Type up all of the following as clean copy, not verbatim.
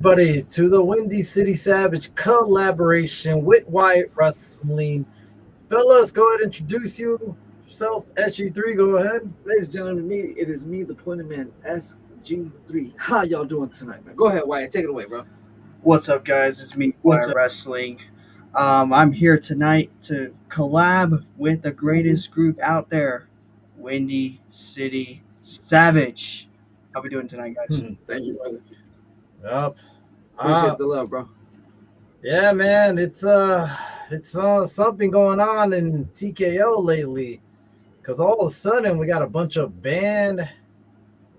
Buddy, to the Windy City Savage collaboration with Wyatt Wrestling. Fellas, go ahead and introduce yourself. SG3, go ahead. Ladies and gentlemen, it is me, the Pointed Man, SG3. How y'all doing tonight, man? Go ahead, Wyatt. Take it away, bro. What's up, guys? It's me, What's Wire up? Wrestling. I'm here tonight to collab with the greatest group out there, Windy City Savage. How we doing tonight, guys? Thank you, brother. Yep. Appreciate the love, bro. Yeah, man, it's something going on in TKO lately. Cause all of a sudden we got a bunch of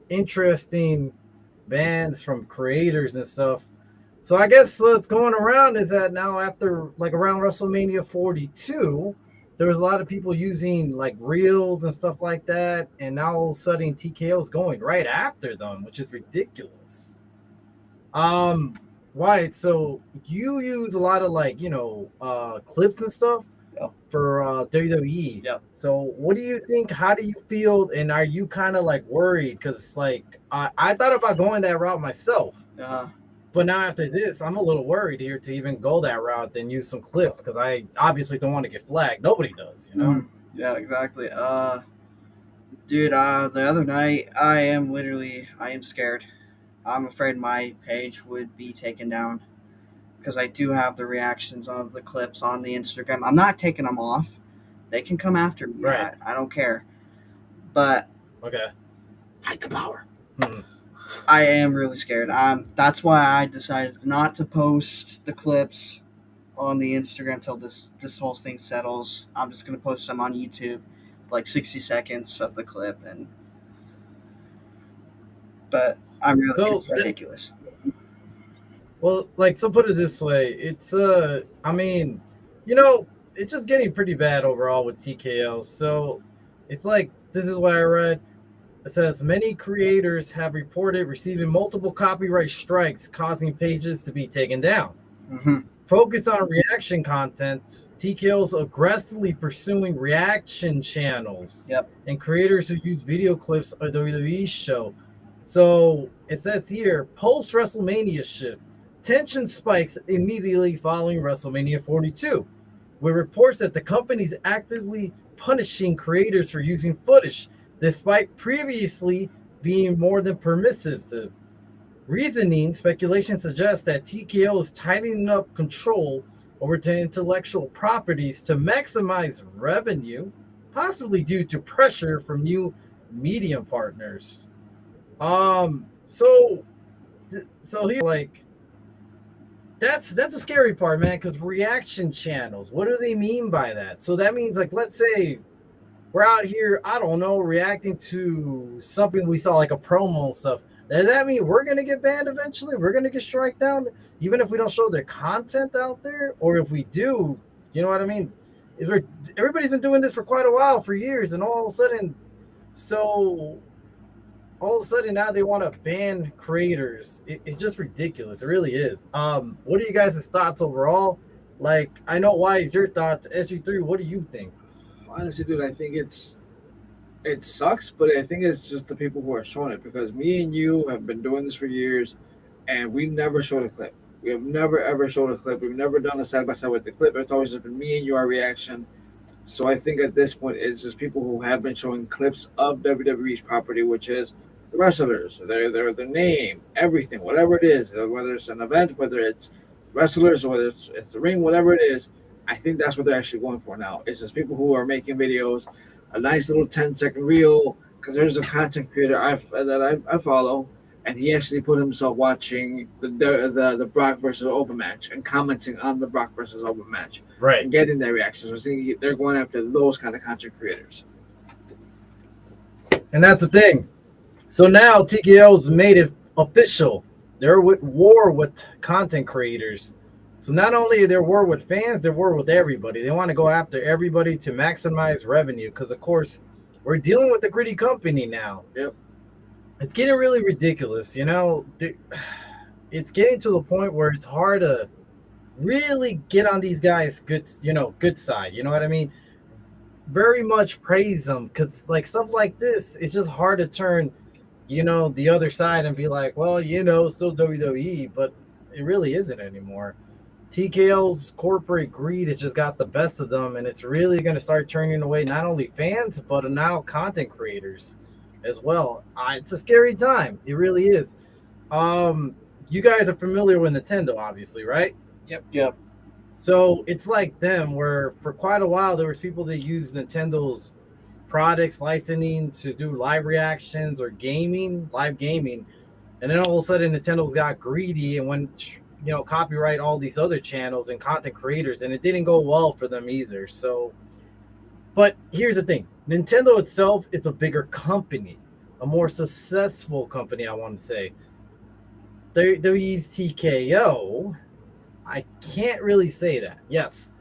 interesting bands from creators and stuff. So I guess what's going around is that now after like around WrestleMania 42, there was a lot of people using like reels and stuff like that, and now all of a sudden TKO is going right after them, which is ridiculous. Right. So you use a lot of like clips and stuff for WWE. Yep. So what do you think? How do you feel? And are you kind of like worried? Because like I thought about going that route myself. But now after this, I'm a little worried here to even go that route and use some clips because I obviously don't want to get flagged. Nobody does, you know? Yeah, exactly. Dude, the other night, I am scared. I'm afraid my page would be taken down because I do have the reactions of the clips on the Instagram. I'm not taking them off. They can come after me. Right. I don't care. But Okay. Fight the power. I am really scared. That's why I decided not to post the clips on the Instagram till this whole thing settles. I'm just gonna post them on YouTube, like 60 seconds of the clip, but I'm really it's ridiculous. Well, like, so put it this way, it's I mean, it's just getting pretty bad overall with TKO. So it's like this is what I read. It says many creators have reported receiving multiple copyright strikes, causing pages to be taken down. Focus on reaction content. TKO's aggressively pursuing reaction channels and creators who use video clips of the WWE show. So it says here, post WrestleMania shift, tension spikes immediately following WrestleMania 42, with reports that the company is actively punishing creators for using footage, despite previously being more than permissive. Reasoning speculation suggests that TKO is tightening up control over the intellectual properties to maximize revenue, possibly due to pressure from new media partners. So here, like, that's a scary part, man, because reaction channels, what do they mean by that? So that means, like, let's say we're out here, I don't know, reacting to something we saw, like a promo and stuff. Does that mean we're going to get banned eventually? We're going to get struck down, even if we don't show their content out there? Or if we do, you know what I mean? Everybody's been doing this for quite a while, for years, and all of a sudden now they want to ban creators. It's just ridiculous. It really is. What are you guys' thoughts overall? Like, I know why is your thoughts. SG3, what do you think? Honestly, dude, I think it sucks, but I think it's just the people who are showing it, because me and you have been doing this for years, and we never showed a clip. We have never ever showed a clip. We've never done a side by side with the clip. It's always just been me and you, our reaction. So I think at this point, it's just people who have been showing clips of WWE's property, which is the wrestlers, their name, everything, whatever it is, whether it's an event, whether it's wrestlers, or whether it's the ring, whatever it is. I think that's what they're actually going for now. It's just people who are making videos, a nice little 10-second reel. Because there's a content creator that I follow, and he actually put himself watching the Brock versus Open match and commenting on the Brock versus Open match, right, and getting their reactions. So they're going after those kind of content creators. And that's the thing. So now TKO's made it official. They're at war with content creators. So not only are they at war with fans, they're at war with everybody. They want to go after everybody to maximize revenue because, of course, we're dealing with a gritty company now. Yep. It's getting really ridiculous, It's getting to the point where it's hard to really get on these guys' good side. You know what I mean? Very much praise them because, like, stuff like this, it's just hard to turn, the other side and be like, well, still WWE, but It really isn't anymore. TKO's corporate greed has just got the best of them, and it's really going to start turning away not only fans but now content creators as well. It's a scary time. It really is. You guys are familiar with Nintendo, obviously, right? Yep. So it's like them, where for quite a while there was people that used Nintendo's products licensing to do live reactions or live gaming, and then all of a sudden Nintendo's got greedy and went, copyright all these other channels and content creators, and it didn't go well for them either. So, but here's the thing: Nintendo itself is a bigger company, a more successful company, I want to say. WWE's TKO, I can't really say that. Yes,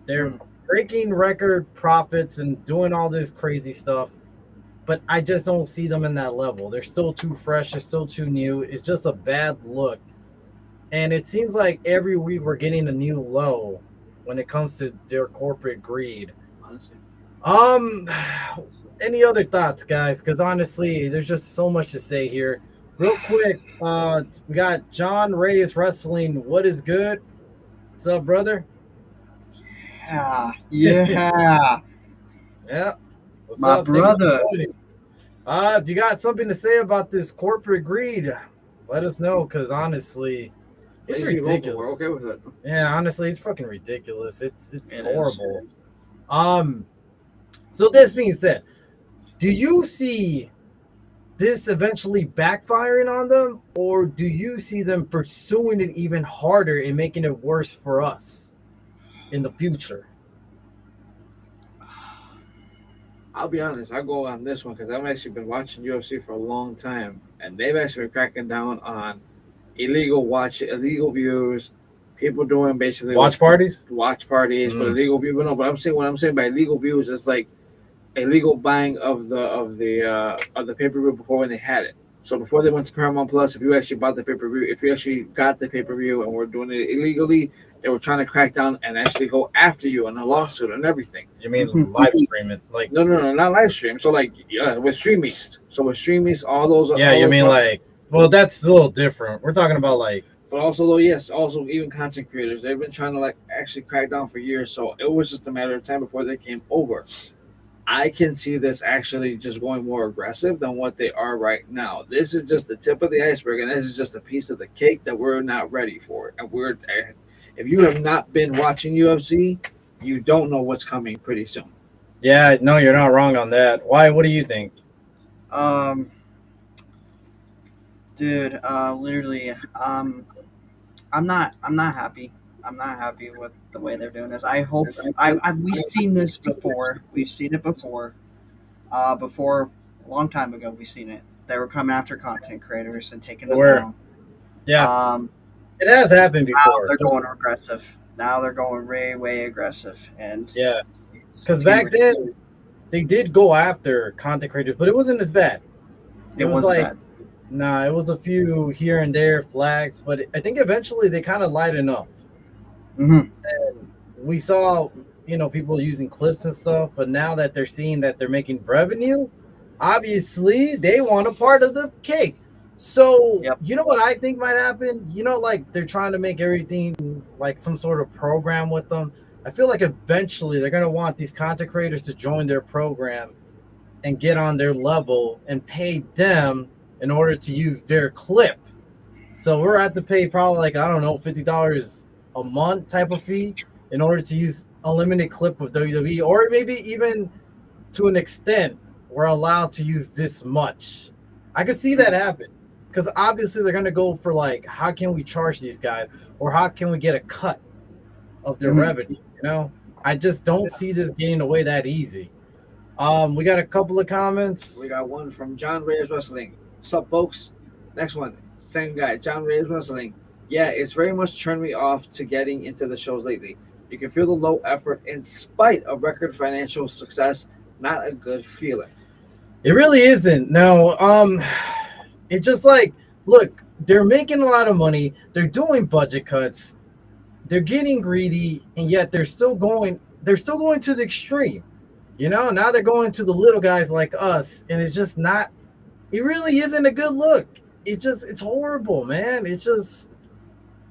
they're breaking record profits and doing all this crazy stuff, but I just don't see them in that level. They're still too fresh. They're still too new. It's just a bad look. And it seems like every week we're getting a new low when it comes to their corporate greed. Honestly. Any other thoughts, guys? Because honestly, there's just so much to say here. Real quick, we got John Reyes Wrestling. What is good? What's up, brother? Yeah. Yeah. What's My up? Thank you for brother. joining. If you got something to say about this corporate greed, let us know, because honestly, it's Maybe ridiculous. We're okay with it. Yeah, honestly, it's fucking ridiculous. It's It horrible. is. So this being said, do you see this eventually backfiring on them, or do you see them pursuing it even harder and making it worse for us in the future? I'll be honest, I go on this one because I've actually been watching UFC for a long time, and they've actually been cracking down on illegal views, people doing basically Watch parties? watch parties, but illegal views. No, but what I'm saying by illegal views is like illegal buying of the pay per view before when they had it. So before they went to Paramount Plus, if you actually bought the pay per view, if you actually got the pay per view and were doing it illegally, they were trying to crack down and actually go after you in a lawsuit and everything. You mean live stream it? Like No, not live stream. So like with StreamEast. So with StreamEast, all those. yeah, all you those mean like, well, that's a little different. We're talking about like, but also though, yes, also even content creators, they've been trying to like actually crack down for years. So it was just a matter of time before they came over. I can see this actually just going more aggressive than what they are right now. This is just the tip of the iceberg, and this is just a piece of the cake that we're not ready for. And if you have not been watching UFC, you don't know what's coming pretty soon. yeah, no, you're not wrong on that. Why? What do you think? Dude, literally, I'm not happy. I'm not happy with the way they're doing this. I hope we've seen this before. We've seen it before. Before a long time ago, we've seen it. They were coming after content creators and taking them down. Yeah, it has happened Now before. they're going aggressive. Now they're going way aggressive, and Yeah, because back then they did go after content creators, but it wasn't as bad. it was wasn't like, bad. nah, it was a few here and there flags, but I think eventually they kind of lightened up. Mm-hmm. And we saw, people using clips and stuff, but now that they're seeing that they're making revenue, obviously they want a part of the cake. So, Yep. You know what I think might happen? Like they're trying to make everything like some sort of program with them. I feel like eventually they're going to want these content creators to join their program and get on their level and pay them in order to use their clip. So we're at to pay probably like, I don't know, $50 a month type of fee in order to use unlimited clip of WWE, or maybe even to an extent we're allowed to use this much. I could see that happen because obviously they're going to go for like, how can we charge these guys, or how can we get a cut of their revenue? I just don't see this getting away that easy. We got a couple of comments. We got one from John Reyes Wrestling. What's up, folks? Next one, same guy, John Reyes Wrestling. Yeah, it's very much turned me off to getting into the shows lately. You can feel the low effort in spite of record financial success. Not a good feeling. It really isn't. No, it's just like, look, they're making a lot of money. They're doing budget cuts. They're getting greedy, and yet they're still going to the extreme. Now they're going to the little guys like us, and it's just not. It really isn't a good look. It's horrible, man.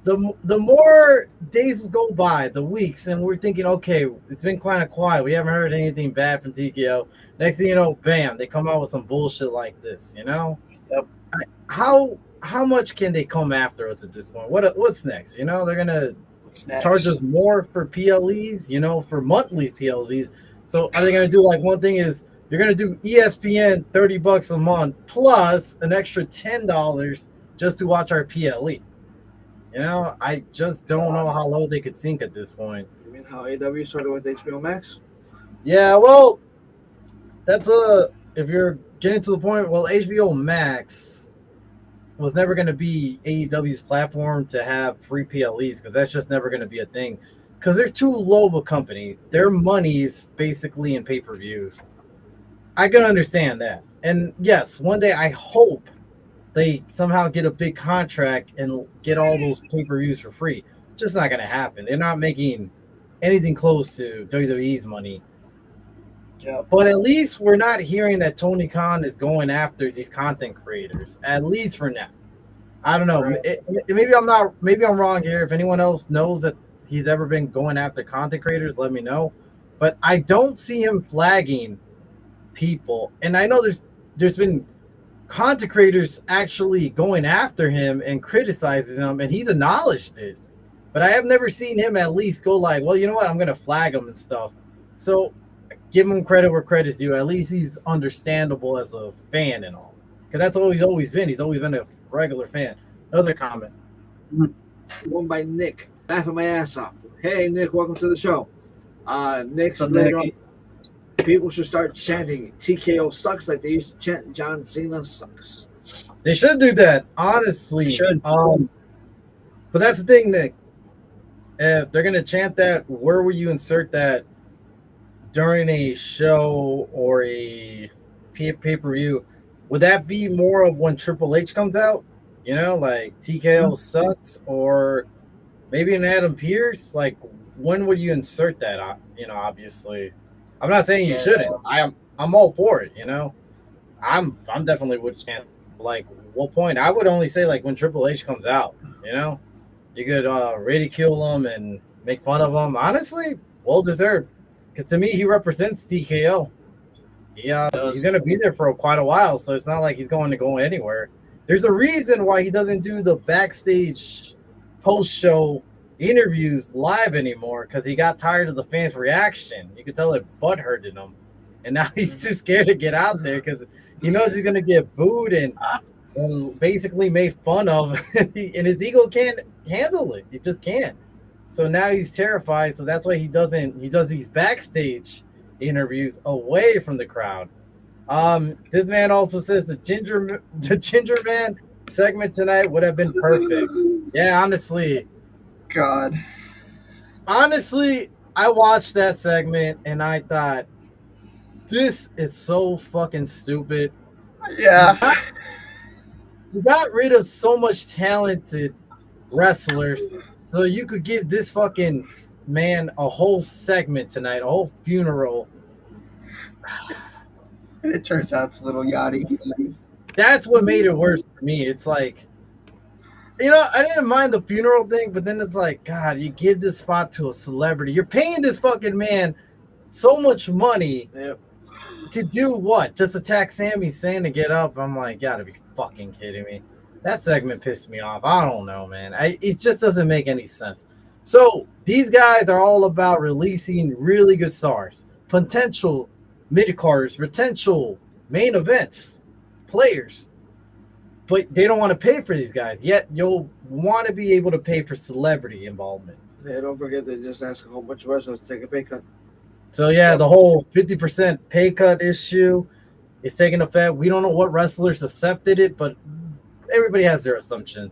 the more days go by, the weeks, and we're thinking, okay, it's been kind of quiet. We haven't heard anything bad from TKO. Next thing you know, bam, they come out with some bullshit like this. Yep. How much can they come after us at this point? What's next? They're gonna What's next? charge us more for PLEs, for monthly PLEs. So are they gonna do like one thing is you're gonna do ESPN $30 a month plus an extra $10 just to watch our PLE? I just don't know how low they could sink at this point. You mean how AW started with HBO Max? Yeah, well, that's if you're getting to the point, well, HBO Max was never going to be AEW's platform to have free PLEs because that's just never going to be a thing because they're too low of a company. Their money's basically in pay-per-views. I can understand that. And yes, one day I hope they somehow get a big contract and get all those pay-per-views for free. It's just not going to happen. They're not making anything close to WWE's money. Yep. But at least we're not hearing that Tony Khan is going after these content creators, at least for now. I don't know. Right. Maybe I'm wrong here. If anyone else knows that he's ever been going after content creators, let me know. But I don't see him flagging people. And I know there's been content creators actually going after him and criticizing him, and he's acknowledged it. But I have never seen him at least go like, well, you know what, I'm going to flag him and stuff. So give him credit where credit's due. At least he's understandable as a fan and all. Because that's all he's always been. He's always been a regular fan. Another comment. One by Nick. Laughing my ass off. Hey, Nick, welcome to the show. Nick's What's up, later Nick? on, people should start chanting TKO sucks like they used to chant John Cena sucks. They should do that, honestly. They should. But that's the thing, Nick. If they're going to chant that, where will you insert that during a show or a pay-per-view? Would that be more of when Triple H comes out? Like TKO sucks, or maybe an Adam Pearce? Like, when would you insert that? Obviously, I'm not saying you shouldn't. I'm all for it. I'm definitely would chant. Like, what point? I would only say like when Triple H comes out. You could ridicule him and make fun of him. Honestly, well deserved. Because to me, he represents TKO. Yeah, he's going to be there for quite a while, so it's not like he's going to go anywhere. There's a reason why he doesn't do the backstage post-show interviews live anymore, because he got tired of the fans' reaction. You could tell it butthurted him. And now he's too scared to get out there because he knows he's going to get booed and basically made fun of. And his ego can't handle it. He just can't. So now he's terrified. So that's why he does these backstage interviews away from the crowd. This man also says the ginger man segment tonight would have been perfect. Yeah, honestly, I watched that segment and I thought, this is so fucking stupid. Yeah. You got rid of so much talented wrestlers so you could give this fucking man a whole segment tonight, a whole funeral. It turns out it's a little yachty. That's what made it worse for me. It's like, I didn't mind the funeral thing, but then it's like, God, you give this spot to a celebrity. You're paying this fucking man so much money to do what? Just attack Sami Zayn to get up? I'm like, gotta be fucking kidding me. That segment pissed me off. I don't know, man. It just doesn't make any sense. So these guys are all about releasing really good stars, potential mid-carders, potential main events, players. But they don't want to pay for these guys. Yet you'll want to be able to pay for celebrity involvement. Yeah, don't forget they just ask a whole bunch of wrestlers to take a pay cut. So yeah, the whole 50% pay cut issue is taking effect. We don't know what wrestlers accepted it, but everybody has their assumption.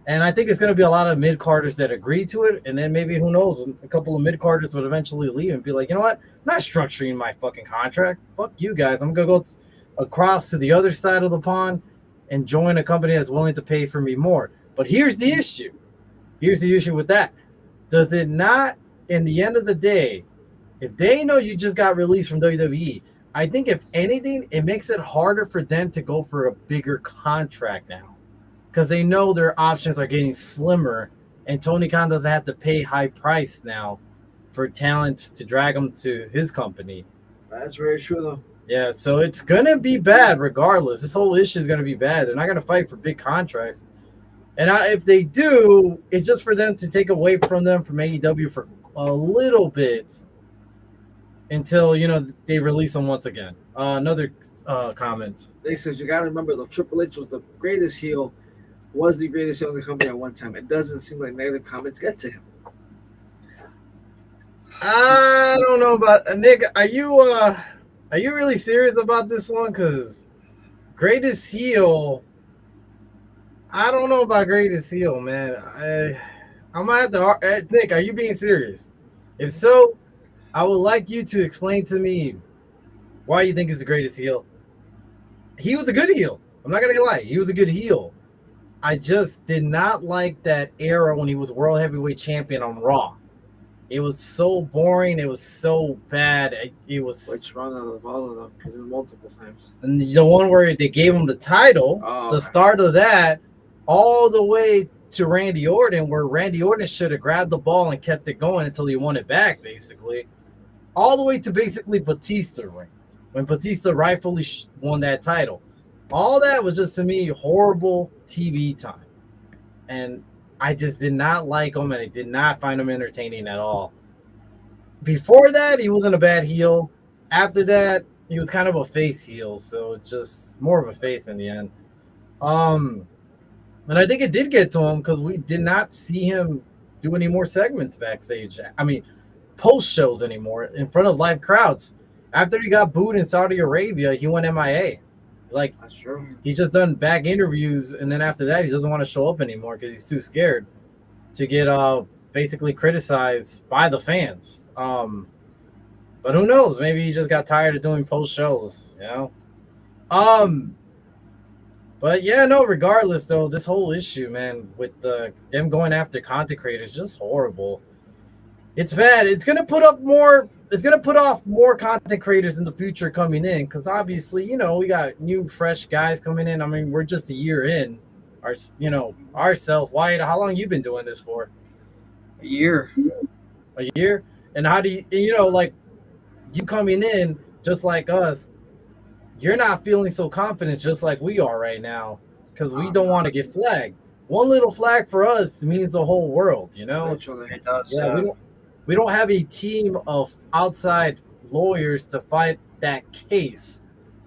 And I think it's going to be a lot of mid-carders that agree to it. And then maybe, who knows, a couple of mid-carders would eventually leave and be like, you know what? I'm not structuring my fucking contract. Fuck you guys. I'm going to go across to the other side of the pond and join a company that's willing to pay for me more. But here's the issue. Here's the issue with that. Does it not, in the end of the day, if they know you just got released from WWE, I think if anything, it makes it harder for them to go for a bigger contract now. Because they know their options are getting slimmer and Tony Khan doesn't have to pay high price now for talent to drag them to his company. That's very true, though. Yeah, so it's gonna be bad regardless. This whole issue is gonna be bad. They're not gonna fight for big contracts, and if they do, it's just for them to take away from them from AEW for a little bit until they release them once again. Another comment. Nick says you got to remember, though, Triple H was the greatest heel, was the greatest heel in the company at one time. It doesn't seem like negative comments get to him. I don't know about Nick. Are you really serious about this one? Because greatest heel, I don't know about greatest heel, man. I'm gonna have to. Nick, are you being serious? If so, I would like you to explain to me why you think he's the greatest heel. He was a good heel. I'm not gonna lie. He was a good heel. I just did not like that era when he was World Heavyweight Champion on Raw. It was so boring. It was so bad. It was. Which run out of all of them? Because there's multiple times. And the one where they gave him the title, the start of that, all the way to Randy Orton, where Randy Orton should have grabbed the ball and kept it going until he won it back, basically. All the way to basically Batista ring, when Batista rightfully won that title. All that was just, to me, horrible TV time. And I just did not like him, and I did not find him entertaining at all. Before that, he wasn't a bad heel. After that, he was kind of a face heel, so just more of a face in the end. And I think it did get to him because we did not see him do any more segments backstage. I mean, post shows anymore in front of live crowds. After he got booed in Saudi Arabia, he went MIA. Like, that's true. He's just done back interviews, and then after that, he doesn't want to show up anymore because he's too scared to get basically criticized by the fans. But who knows? Maybe he just got tired of doing post shows, But yeah, no. Regardless, though, this whole issue, man, with them going after content creators, is just horrible. It's bad. It's gonna put off more content creators in the future coming in, because obviously, we got new, fresh guys coming in. I mean, we're just a year in. Ourselves. Wyatt, how long you been doing this for? A year. A year? And how do you you coming in just like us? You're not feeling so confident just like we are right now, because we don't want to get flagged. One little flag for us means the whole world, It does. Yeah, we don't have a team of outside lawyers to fight that case.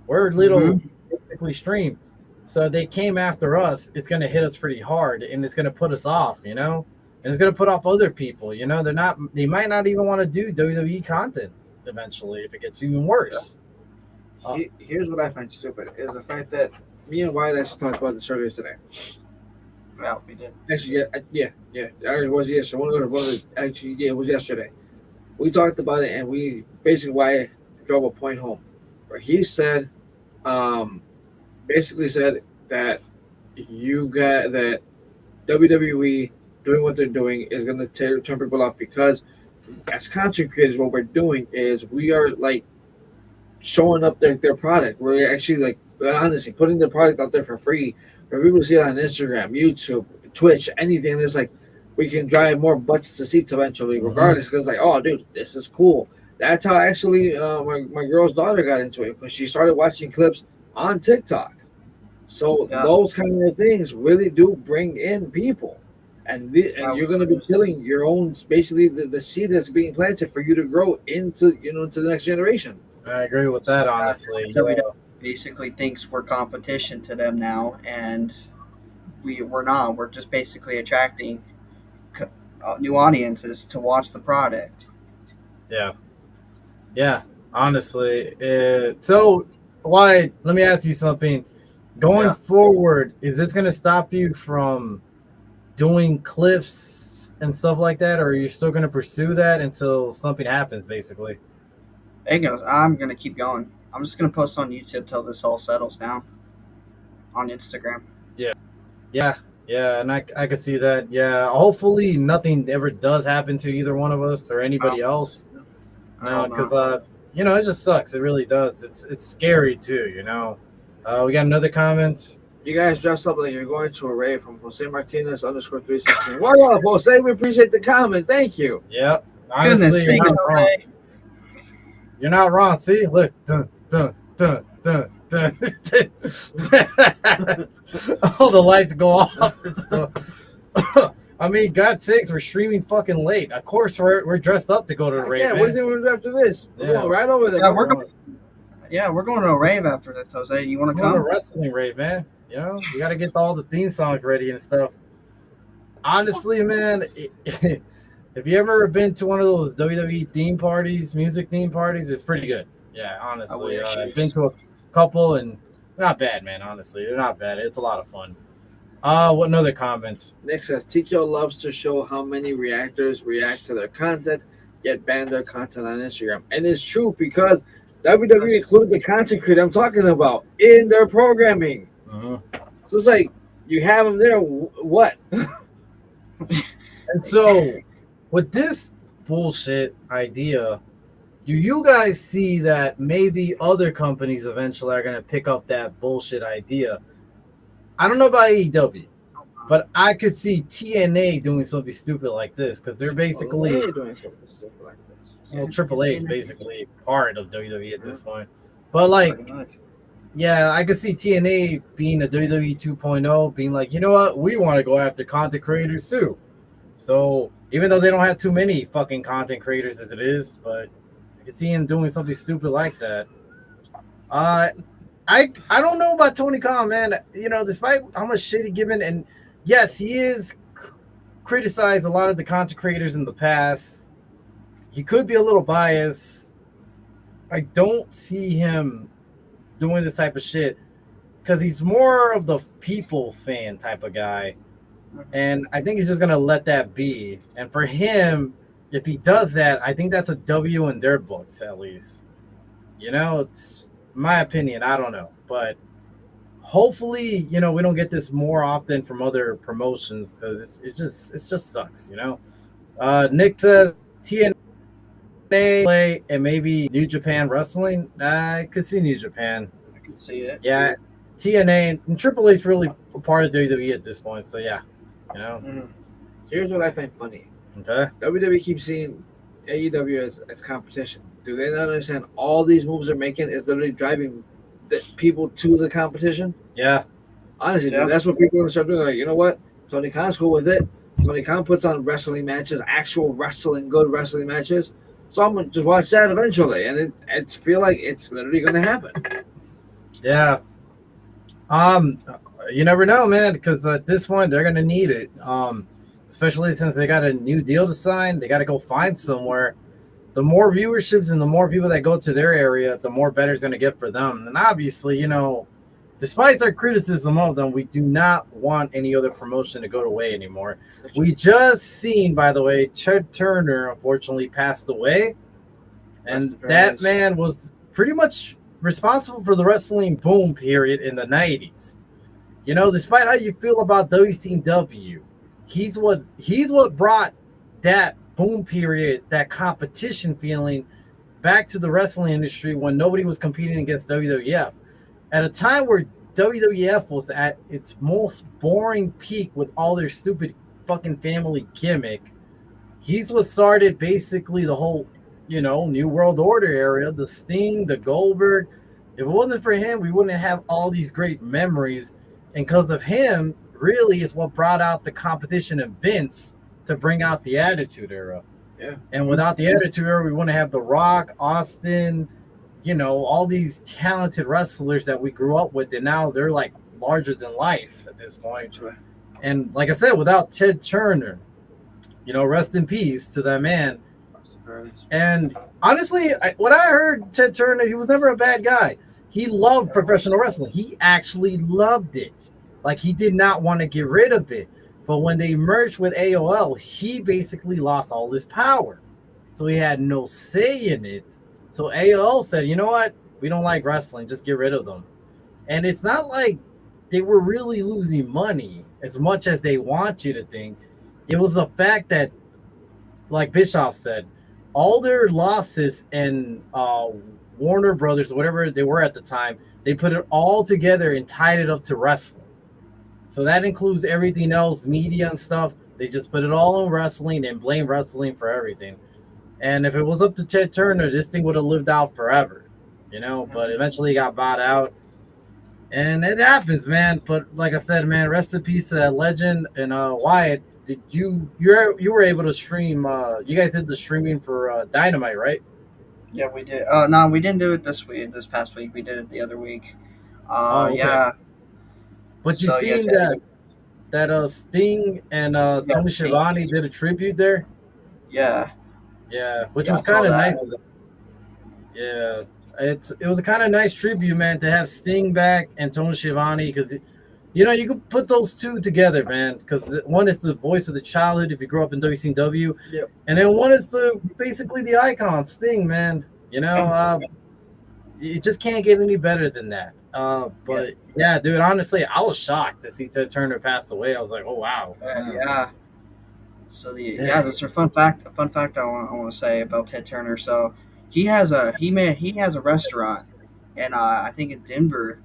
We're little basically stream. So they came after us, it's going to hit us pretty hard, and it's going to put us off, and it's going to put off other people. They might not even want to do WWE content eventually if it gets even worse. Here's what I find stupid is the fact that me and Wyatt actually talked about this earlier today. Well, we did. Actually, yeah. It was yesterday. It was yesterday. We talked about it, and we basically Wyatt drove a point home where he said, basically said that that WWE doing what they're doing is going to turn people off, because as content creators, what we're doing is we are like showing up their product. We're actually honestly putting the product out there for free for people to see it on Instagram, YouTube, Twitch, anything. And it's like we can drive more butts to seats eventually, regardless. Because oh, dude, this is cool. That's how actually my girl's daughter got into it, because she started watching clips on TikTok. So those kind of things really do bring in people, and you're going to be killing your own, basically the seed that's being planted for you to grow into the next generation. I agree with that, honestly. WWE basically thinks we're competition to them now, and we're not. We're just basically attracting new audiences to watch the product. Yeah, honestly. So, why? Let me ask you something. Going forward, is this going to stop you from doing clips and stuff like that, or are you still going to pursue that until something happens, basically? I'm going to keep going. I'm just going to post on YouTube till this all settles down. On Instagram. Yeah, and I could see that. Yeah, hopefully nothing ever does happen to either one of us or anybody else. Because it just sucks. It really does. It's scary too. We got another comment. You guys dressed up like you're going to a rave from Jose Martinez _ 316. What up, Jose? We appreciate the comment. Thank you. Yep. Goodness Honestly, you're sakes, not wrong. Jose. You're not wrong. See, look. Dun, dun, dun, dun, dun. All the lights go off. I mean, God's sakes, we're streaming fucking late. Of course, we're dressed up to go to the rave. Yeah, what do you do after this? We're going right over there. We're going to a rave after this, Jose. You want to Go to a come? wrestling rave, man. You know, you got to get all the theme songs ready and stuff. Honestly, man, if you ever been to one of those WWE theme parties, music theme parties, it's pretty good. Yeah, honestly, I've been to a couple and they're not bad, man. Honestly, they're not bad. It's a lot of fun. What another comment? Nick says TKO loves to show how many reactors react to their content, yet ban their content on Instagram. And it's true because WWE include the content creator I'm talking about in their programming. So it's like you have them there. What? And so, with this bullshit idea, do you guys see that maybe other companies eventually are going to pick up that bullshit idea? I don't know about AEW, but I could see TNA doing something stupid like this because they're basically doing something stupid like this. well, AAA is basically part of WWE at this point. But like, yeah, I could see TNA being a WWE 2.0, being like, you know what, we want to go after content creators too. So even though they don't have too many fucking content creators as it is, but I can see him doing something stupid like that. I don't know about Tony Khan, man. You know, despite how much shit he given, and yes, he is criticized a lot of the content creators in the past. He could be a little biased. I don't see him doing this type of shit because he's more of the people fan type of guy. And I think he's just going to let that be. And for him, if he does that, I think that's a W in their books, at least. You know, it's my opinion. I don't know. But hopefully, you know, we don't get this more often from other promotions because it just sucks, you know. Nick says TNA and maybe New Japan Wrestling. I could see New Japan. I can see it. Yeah, TNA and Triple H really a part of WWE at this point. So yeah, you know. Here's what I find funny. Okay. WWE keeps seeing AEW as competition. Do they not understand all these moves they're making is literally driving the people to the competition? Yeah. Honestly, dude, that's what people are going to start doing. Like, you know what? Tony Khan's cool with it. Tony Khan puts on wrestling matches, actual wrestling, good wrestling matches. So I'm going to just watch that eventually. And it feel like it's literally going to happen. Yeah. You never know, man, because at this point they're gonna need it. Especially since they got a new deal to sign, they got to go find somewhere. The more viewerships and the more people that go to their area, the more better it's gonna get for them. And obviously, you know, despite our criticism of them, we do not want any other promotion to go away anymore. We just seen, by the way, Ted Turner unfortunately passed away, and that man was pretty much responsible for the wrestling boom period in the 90s. You know, despite how you feel about WCW, he's what brought that boom period, that competition feeling back to the wrestling industry when nobody was competing against WWF. At a time where WWF was at its most boring peak with all their stupid fucking family gimmick, he's what started basically the whole, you know, New World Order area, the Sting, the Goldberg. If it wasn't for him, we wouldn't have all these great memories. And because of him, really is what brought out the competition in Vince to bring out the Attitude Era. Yeah. And without the Attitude Era, we wouldn't have The Rock, Austin, you know, all these talented wrestlers that we grew up with. And now they're like larger than life at this point. And like I said, without Ted Turner, you know, rest in peace to that man. And honestly, what I heard, Ted Turner, he was never a bad guy. He loved professional wrestling. He actually loved it. Like, he did not want to get rid of it. But when they merged with AOL, he basically lost all his power. So he had no say in it. So AOL said, you know what? We don't like wrestling. Just get rid of them. And it's not like they were really losing money as much as they want you to think. It was the fact that, like Bischoff said, all their losses and Warner Brothers, whatever they were at the time, they put it all together and tied it up to wrestling. So that includes everything else, media and stuff. They just put it all on wrestling and blame wrestling for everything. And if it was up to Ted Turner, this thing would have lived out forever, you know. But eventually, he got bought out, and it happens, man. But like I said, man, rest in peace to that legend. And Wyatt, did you were able to stream? You guys did the streaming for Dynamite, right? Yeah, we did. No, we didn't do it this week. This past week, we did it the other week. Oh, okay. Yeah. But you So yeah, seen that Sting and yeah, Tony Sting. Schiavone did a tribute there? Yeah, Yeah, which yeah, I was saw kind of that. nice. Yeah, it was a kind of nice tribute, man, to have Sting back and Tony Schiavone, because you know you could put those two together, man. Because one is the voice of the childhood if you grew up in WCW, Yep. and then one is basically the icon Sting, man. You know, you just can't get any better than that. But yeah, dude, honestly, I was shocked to see Ted Turner pass away. I was like, oh wow. Yeah. So that's a fun fact. A fun fact I want to say about Ted Turner. So he has a restaurant, and I think in Denver,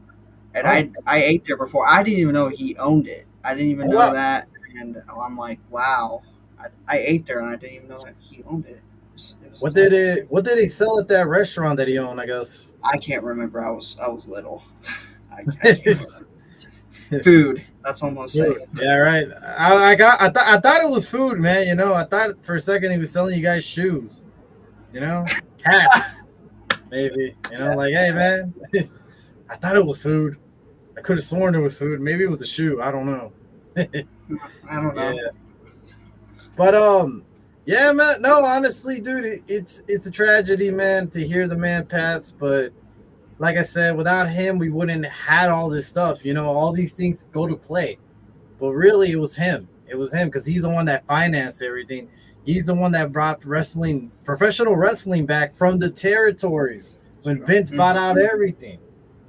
and I ate there before. I didn't even know he owned it. I didn't even know Wow. that, and I'm like, wow. I ate there, and I didn't even know that he owned it. It was What did he sell at that restaurant that he owned? I guess. I can't remember. I was little. I can't remember. Food. That's what I'm gonna say. Yeah, right. I thought it was food, man. You know, I thought for a second he was selling you guys shoes. You know, cats, maybe. You know, like, hey, man, I thought it was food. I could have sworn it was food. Maybe it was a shoe. I don't know. I don't know. Yeah. But yeah, man. No, honestly, dude, it's a tragedy, man, to hear the man pass. But like I said, without him, we wouldn't have had all this stuff. You know, all these things go to play. But really, it was him. It was him because he's the one that financed everything. He's the one that brought wrestling, professional wrestling, back from the territories when Vince bought out everything.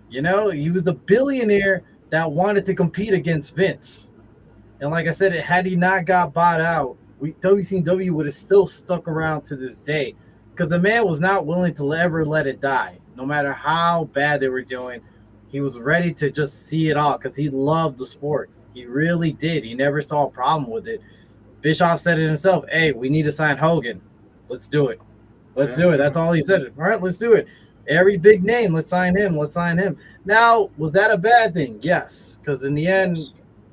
You know, he was the billionaire that wanted to compete against Vince. And like I said, had he not got bought out, WCW would have still stuck around to this day because the man was not willing to ever let it die. No matter how bad they were doing, he was ready to just see it all because he loved the sport. He really did. He never saw a problem with it. Bischoff said it himself. Hey, we need to sign Hogan. Let's do it. Let's do it. That's all he said. All right, let's do it. Every big name, let's sign him. Let's sign him. Now, was that a bad thing? Yes. Because in the end,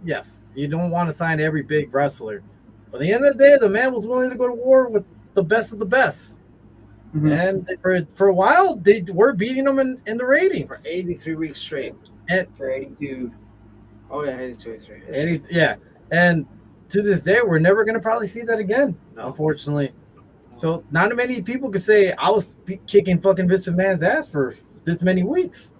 yes, you don't want to sign every big wrestler. But at the end of the day, the man was willing to go to war with the best of the best. Mm-hmm. And for a while, they were beating them in the ratings. For 83 weeks straight. And For 82. Oh, yeah, 82 weeks straight. yeah. And to this day, we're never going to probably see that again, unfortunately. So not many people could say I was kicking fucking Vince McMahon's ass for this many weeks.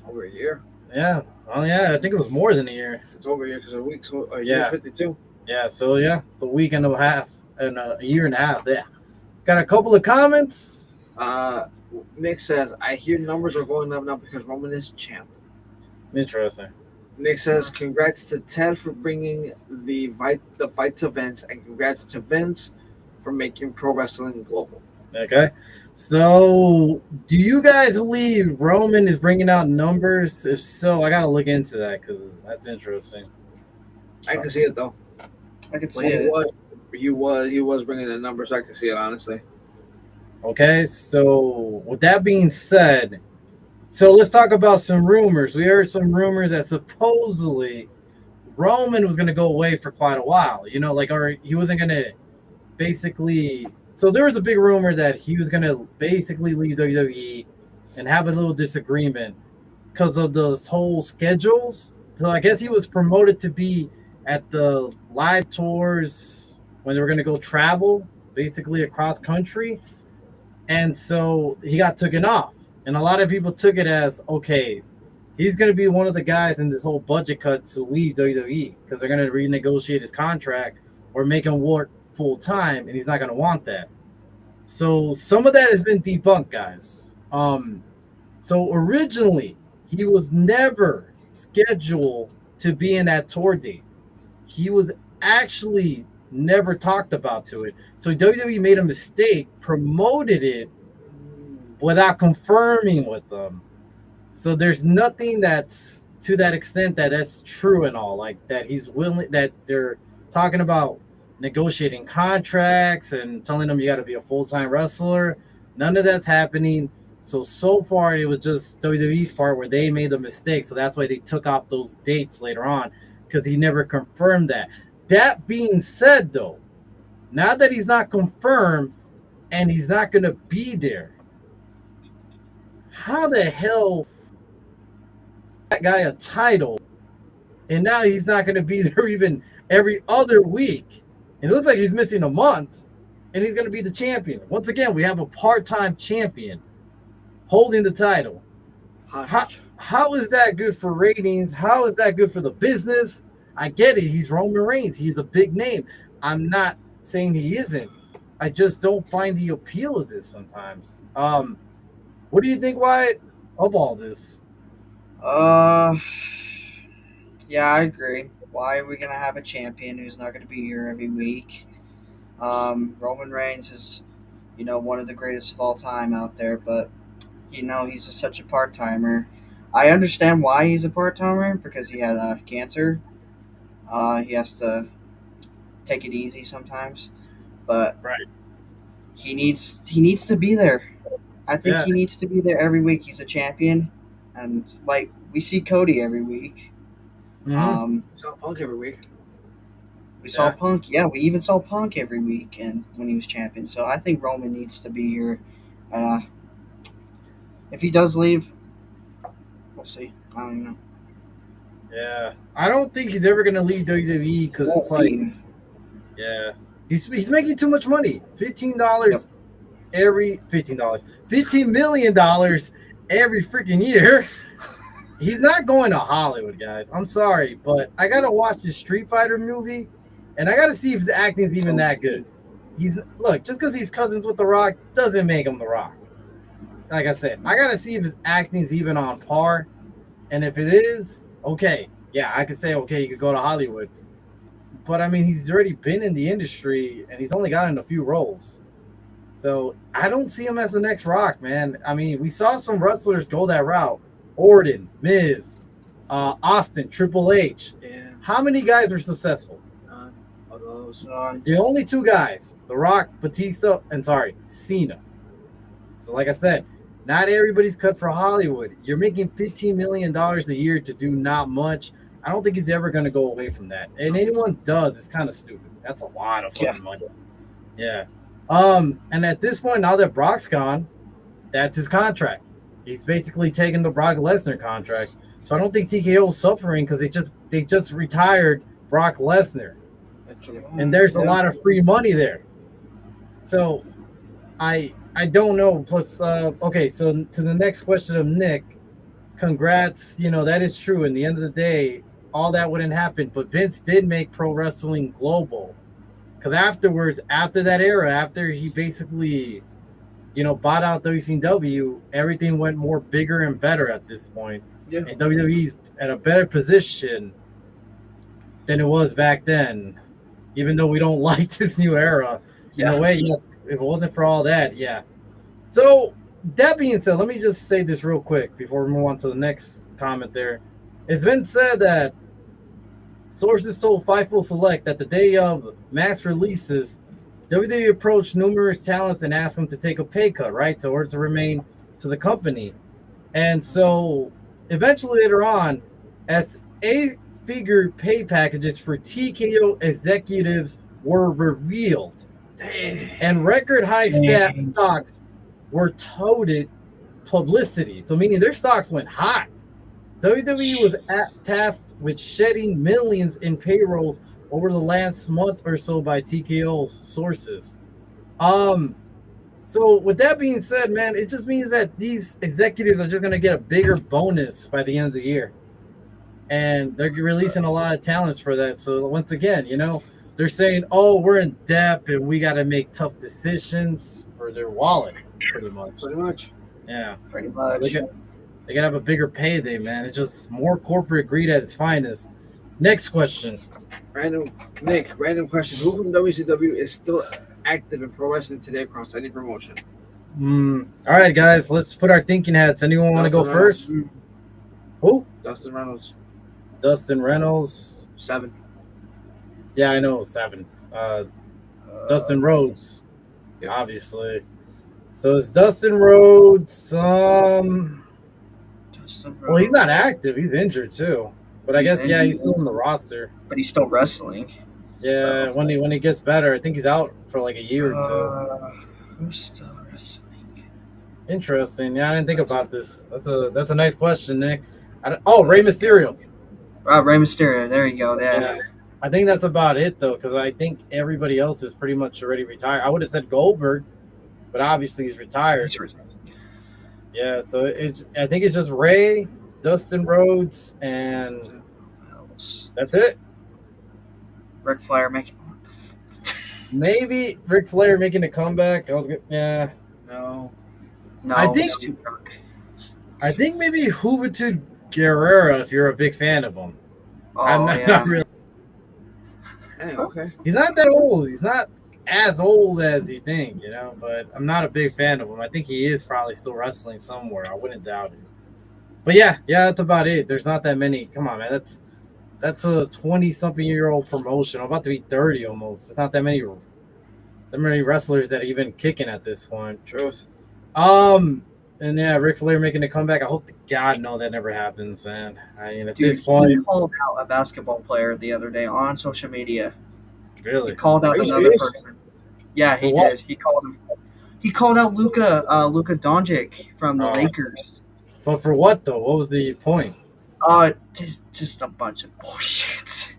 Over a year. Yeah. Oh, yeah. I think it was more than a year. It's over a year because a week, so a year 52. Yeah. So, yeah, it's a week and a half and a year and a half. Yeah. Got a couple of comments. Nick says, I hear numbers are going up now because Roman is champ. Interesting. Nick says, congrats to Ted for bringing the fight to Vince, and congrats to Vince for making pro wrestling global. Okay. So, do you guys believe Roman is bringing out numbers? If so, I got to look into that because that's interesting. I can see it, though. I can see it. He was bringing the numbers. I can see it, honestly. Okay. So, with that being said, so let's talk about some rumors. We heard some rumors that supposedly Roman was going to go away for quite a while. You know, like, or he wasn't going to basically. So there was a big rumor that he was going to basically leave WWE and have a little disagreement because of those whole schedules. So I guess he was promoted to be at the live tours when they were going to go travel, basically across country. And so he got taken off. And a lot of people took it as, okay, he's going to be one of the guys in this whole budget cut to leave WWE because they're going to renegotiate his contract or make him work full time, and he's not going to want that. So some of that has been debunked, guys. So originally, he was never scheduled to be in that tour date. He was actually never talked about to it. So WWE made a mistake, promoted it without confirming with them. So there's nothing that's to that extent that that's true and all, like that he's willing, that they're talking about negotiating contracts and telling him you got to be a full-time wrestler. None of that's happening. So far it was just WWE's part where they made the mistake. So that's why they took off those dates later on, because he never confirmed that. That being said, though, now that he's not confirmed and he's not going to be there, how the hell that guy a title and now he's not going to be there even every other week? And it looks like he's missing a month and he's going to be the champion. Once again, we have a part-time champion holding the title. How is that good for ratings? How is that good for the business? I get it. He's Roman Reigns. He's a big name. I'm not saying he isn't. I just don't find the appeal of this sometimes. What do you think, Wyatt, of all this? Yeah, I agree. Why are we gonna have a champion who's not gonna be here every week? Roman Reigns is, one of the greatest of all time out there, but he's just such a part timer. I understand why he's a part timer, because he had cancer. He has to take it easy sometimes, but right. He needs to be there. I think he needs to be there every week. He's a champion, and like we see Cody every week. We saw Punk every week. We saw Punk. Yeah, we even saw Punk every week, and when he was champion. So I think Roman needs to be here. If he does leave, we'll see. I don't know. Yeah, I don't think he's ever gonna leave WWE because it's like, he's making too much money. $15 $15 million every freaking year. He's not going to Hollywood, guys. I'm sorry, but I gotta watch this Street Fighter movie, and I gotta see if his acting's even that good. Look, just because he's cousins with The Rock doesn't make him The Rock. Like I said, I gotta see if his acting's even on par, and if it is, okay, yeah, I could say okay, you could go to Hollywood. But I mean, he's already been in the industry, and he's only gotten a few roles. So I don't see him as the next Rock, man. I mean, we saw some wrestlers go that route. Orton, Miz, Austin, Triple H. Yeah. How many guys were successful? None of those. The only two guys, The Rock, Batista, and Cena. So like I said, not everybody's cut for Hollywood. You're making $15 million a year to do not much. I don't think he's ever going to go away from that. And anyone does, it's kind of stupid. That's a lot of fucking money. Yeah. And at this point, now that Brock's gone, that's his contract. He's basically taking the Brock Lesnar contract. So I don't think TKO is suffering because they just retired Brock Lesnar. And there's a lot of free money there. So I don't know. Plus, okay, so to the next question of Nick, congrats. That is true. In the end of the day, all that wouldn't happen. But Vince did make pro wrestling global. Because afterwards, after that era, after he basically, bought out WCW, everything went more bigger and better at this point. Yeah. And WWE's at a better position than it was back then. Even though we don't like this new era. In a way, yes, if it wasn't for all that, yeah. So, that being said, let me just say this real quick before we move on to the next comment there. It's been said that sources told Fightful Select that the day of mass releases, WWE approached numerous talents and asked them to take a pay cut, right, in order to remain to the company. And so, eventually later on, as 8-figure pay packages for TKO executives were revealed, and record high stocks were touted publicity. So meaning their stocks went high. WWE was tasked with shedding millions in payrolls over the last month or so by TKO sources. So with that being said, man, it just means that these executives are just going to get a bigger bonus by the end of the year. And they're releasing a lot of talents for that. So once again, they're saying, oh, we're in debt and we got to make tough decisions for their wallet, pretty much. Yeah. Pretty much. They got to have a bigger payday, man. It's just more corporate greed at its finest. Next question. Random question. Who from WCW is still active in pro wrestling today across any promotion? All right, guys, let's put our thinking hats. Anyone want to go first? Who? Dustin Reynolds. Dustin Reynolds. 7. Yeah, I know 7. Dustin Rhodes, obviously. So it's Dustin Rhodes. Dustin Well, he's not Rhodes. active. He's injured too. But I He's guess yeah, he's injured, still in the roster. but he's still wrestling. Yeah, So. when he gets better, I think he's out for like a year or two. Who's still wrestling? Interesting. Yeah, I didn't think about this. That's a nice question, Nick. Rey Mysterio. Rey Mysterio. There you go. Yeah. I think that's about it though, because I think everybody else is pretty much already retired. I would have said Goldberg, but obviously he's retired. Yeah, so I think it's just Ray, Dustin Rhodes, and that's it. Ric Flair making. Maybe Ric Flair making a comeback. Yeah. No, I think too drunk. I think maybe Juventud Guerrera if you're a big fan of him. Oh, I'm not really. Hey, okay. He's not that old. He's not as old as you think, you know, but I'm not a big fan of him. I think he is probably still wrestling somewhere. I wouldn't doubt it. But yeah, that's about it. There's not that many. Come on, man. That's a 20-something-year-old promotion. I'm about to be 30 almost. There's not that many wrestlers that are even kicking at this point. Truth. And yeah, Ric Flair making a comeback. I hope to God no that never happens, man. I mean, at Dude, this point, he called out a basketball player the other day on social media. really, He called out another person. Yeah, he did. He called him. He called out Luka Doncic from the Lakers. But for what though? What was the point? Just a bunch of bullshit.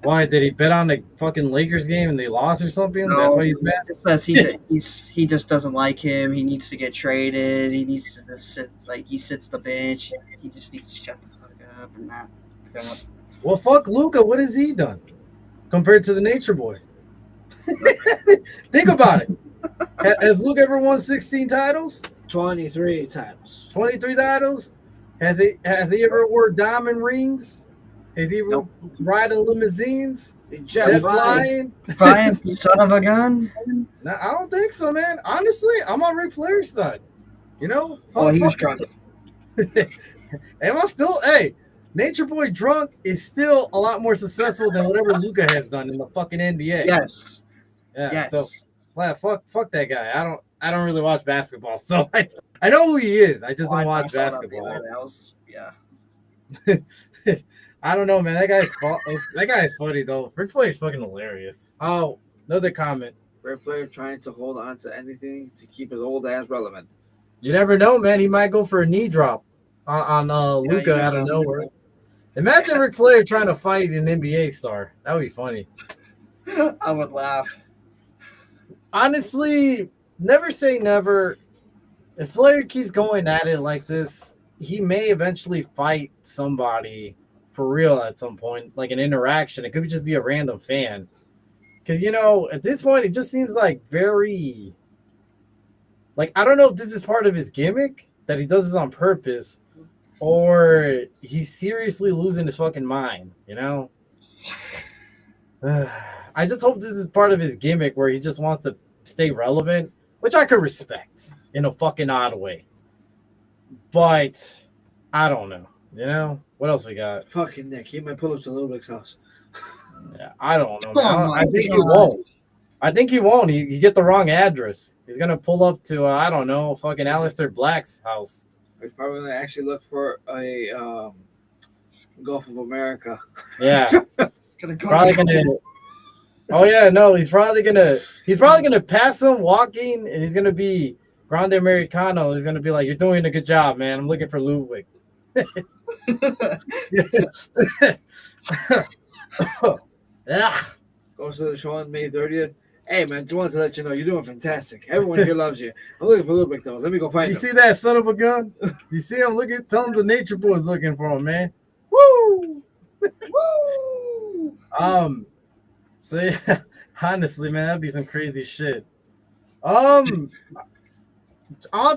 Why did he bet on the fucking Lakers game and they lost or something? No, that's why he's mad. It says he just doesn't like him. He needs to get traded. He needs to just sit he sits the bench. He just needs to shut the fuck up and that. Well, fuck Luka. What has he done compared to the Nature Boy? Think about it. Has Luka ever won 16 titles? 23 titles. 23 titles? Has he ever worn diamond rings? Has he ever riding limousines? Jet flying? Son of a gun? No, I don't think so, man. Honestly, I'm on Ric Flair's side. You know? He was drunk. Am I still? Hey, Nature Boy drunk is still a lot more successful than whatever Luka has done in the fucking NBA. Yes. Yeah. Yes. So, well, fuck that guy. I don't really watch basketball, so I know who he is. I just don't watch basketball. I don't know, man. That guy's funny though. Ric Flair's fucking hilarious. Oh, another comment. Ric Flair trying to hold on to anything to keep his old ass relevant. You never know, man. He might go for a knee drop on Luka out of nowhere. Imagine Ric Flair trying to fight an NBA star. That would be funny. I would laugh. Honestly, never say never. If Flair keeps going at it like this, he may eventually fight somebody for real at some point, like an interaction. It could just be a random fan. Because, you know, at this point, it just seems like very... Like, I don't know if this is part of his gimmick, that he does this on purpose, or he's seriously losing his fucking mind, you know? I just hope this is part of his gimmick where he just wants to stay relevant, which I could respect in a fucking odd way. But I don't know, you know? What else we got? Fucking Nick, he might pull up to Little Big's house. Yeah, I don't know. I think he won't. I think he won't. He get the wrong address. He's gonna pull up to I don't know, fucking Aleister Black's house. He's probably gonna actually look for a Gulf of America. Yeah, probably gonna. Oh yeah, no, he's probably gonna pass him walking, and he's gonna be Grande Americano. He's gonna be like, "You're doing a good job, man. I'm looking for Ludwig." Yeah. Goes to the show on May 30th. Hey man, just wanted to let you know you're doing fantastic. Everyone here loves you. I'm looking for Ludwig though. Let me go find him. You see that son of a gun? You see him looking? Tell him the Nature Boy's looking for him, man. Woo! Woo! So yeah, honestly, man, that'd be some crazy shit. On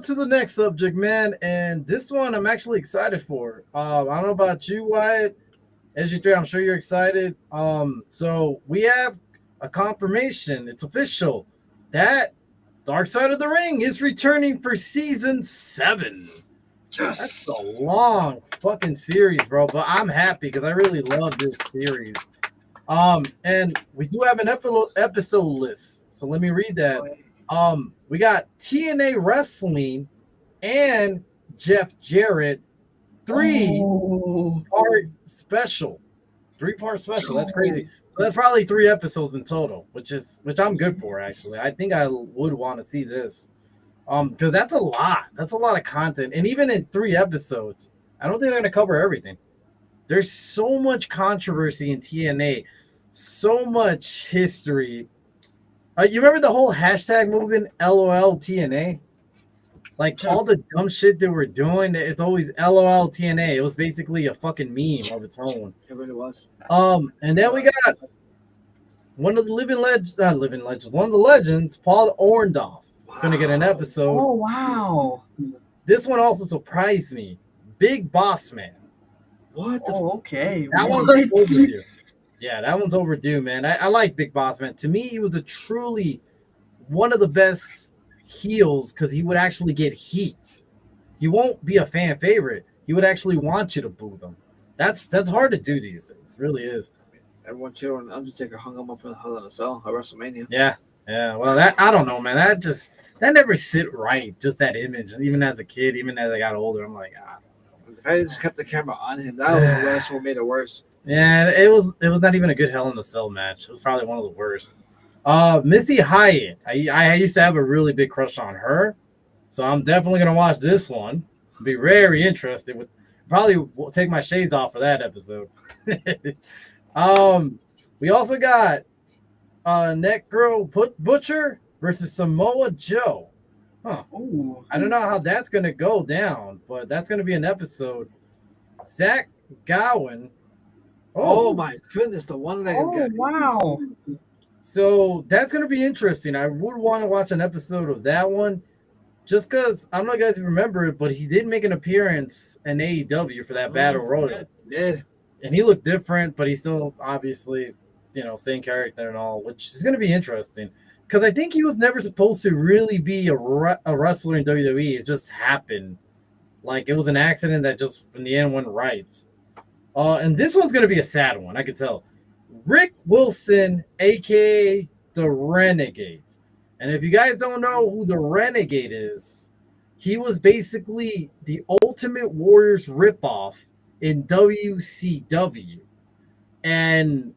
to the next subject, man, and this one I'm actually excited for. I don't know about you, Wyatt. SG3, I'm sure you're excited. So we have a confirmation. It's official that Dark Side of the Ring is returning for season 7. That's a long fucking series, bro. But I'm happy because I really love this series. And we do have an episode list. So let me read that. We got TNA Wrestling and Jeff Jarrett 3-part special. 3-part special. That's crazy. So that's probably 3 episodes in total, which I'm good for actually. I think I would want to see this. Because that's a lot. That's a lot of content. And even in 3 episodes, I don't think they're gonna cover everything. There's so much controversy in TNA, so much history. You remember the whole hashtag movement, LOL TNA? Like all the dumb shit they were doing, it's always LOL TNA. It was basically a fucking meme of its own. It really was. And then we got one of the one of the legends, Paul Orndorff. Wow. Gonna get an episode. Oh wow! This one also surprised me. Big Boss Man. What? Okay. That one's overdue. Yeah, that one's overdue, man. I like Big Boss Man. To me, he was truly one of the best heels because he would actually get heat. He won't be a fan favorite. He would actually want you to boo them. That's hard to do these days. It really is. Everyone cheered when Undertaker hung him up in the Hell in a Cell at WrestleMania. Yeah. Well, that I don't know, man. That never sit right. Just that image. And even as a kid, even as I got older, I'm like, I just kept the camera on him. That's what made it worse. Yeah, it was not even a good Hell in a Cell match. It was probably one of the worst. Missy Hyatt. I used to have a really big crush on her, so I'm definitely gonna watch this one. Be very interested. Probably take my shades off for that episode. We also got Necro Butcher versus Samoa Joe. Huh. Ooh. I don't know how that's gonna go down, but that's gonna be an episode. Zach Gowen. Oh my goodness, the one that wow. So that's gonna be interesting. I would want to watch an episode of that one, just because I don't know if you guys remember it, but he did make an appearance in AEW for that Battle Royal. He did. And he looked different, but he's still obviously, same character and all, which is gonna be interesting. Because I think he was never supposed to really be a wrestler in WWE. It just happened. Like, it was an accident that just, in the end, went right. And this one's going to be a sad one, I could tell. Rick Wilson, a.k.a. The Renegade. And if you guys don't know who The Renegade is, he was basically the Ultimate Warrior's ripoff in WCW. And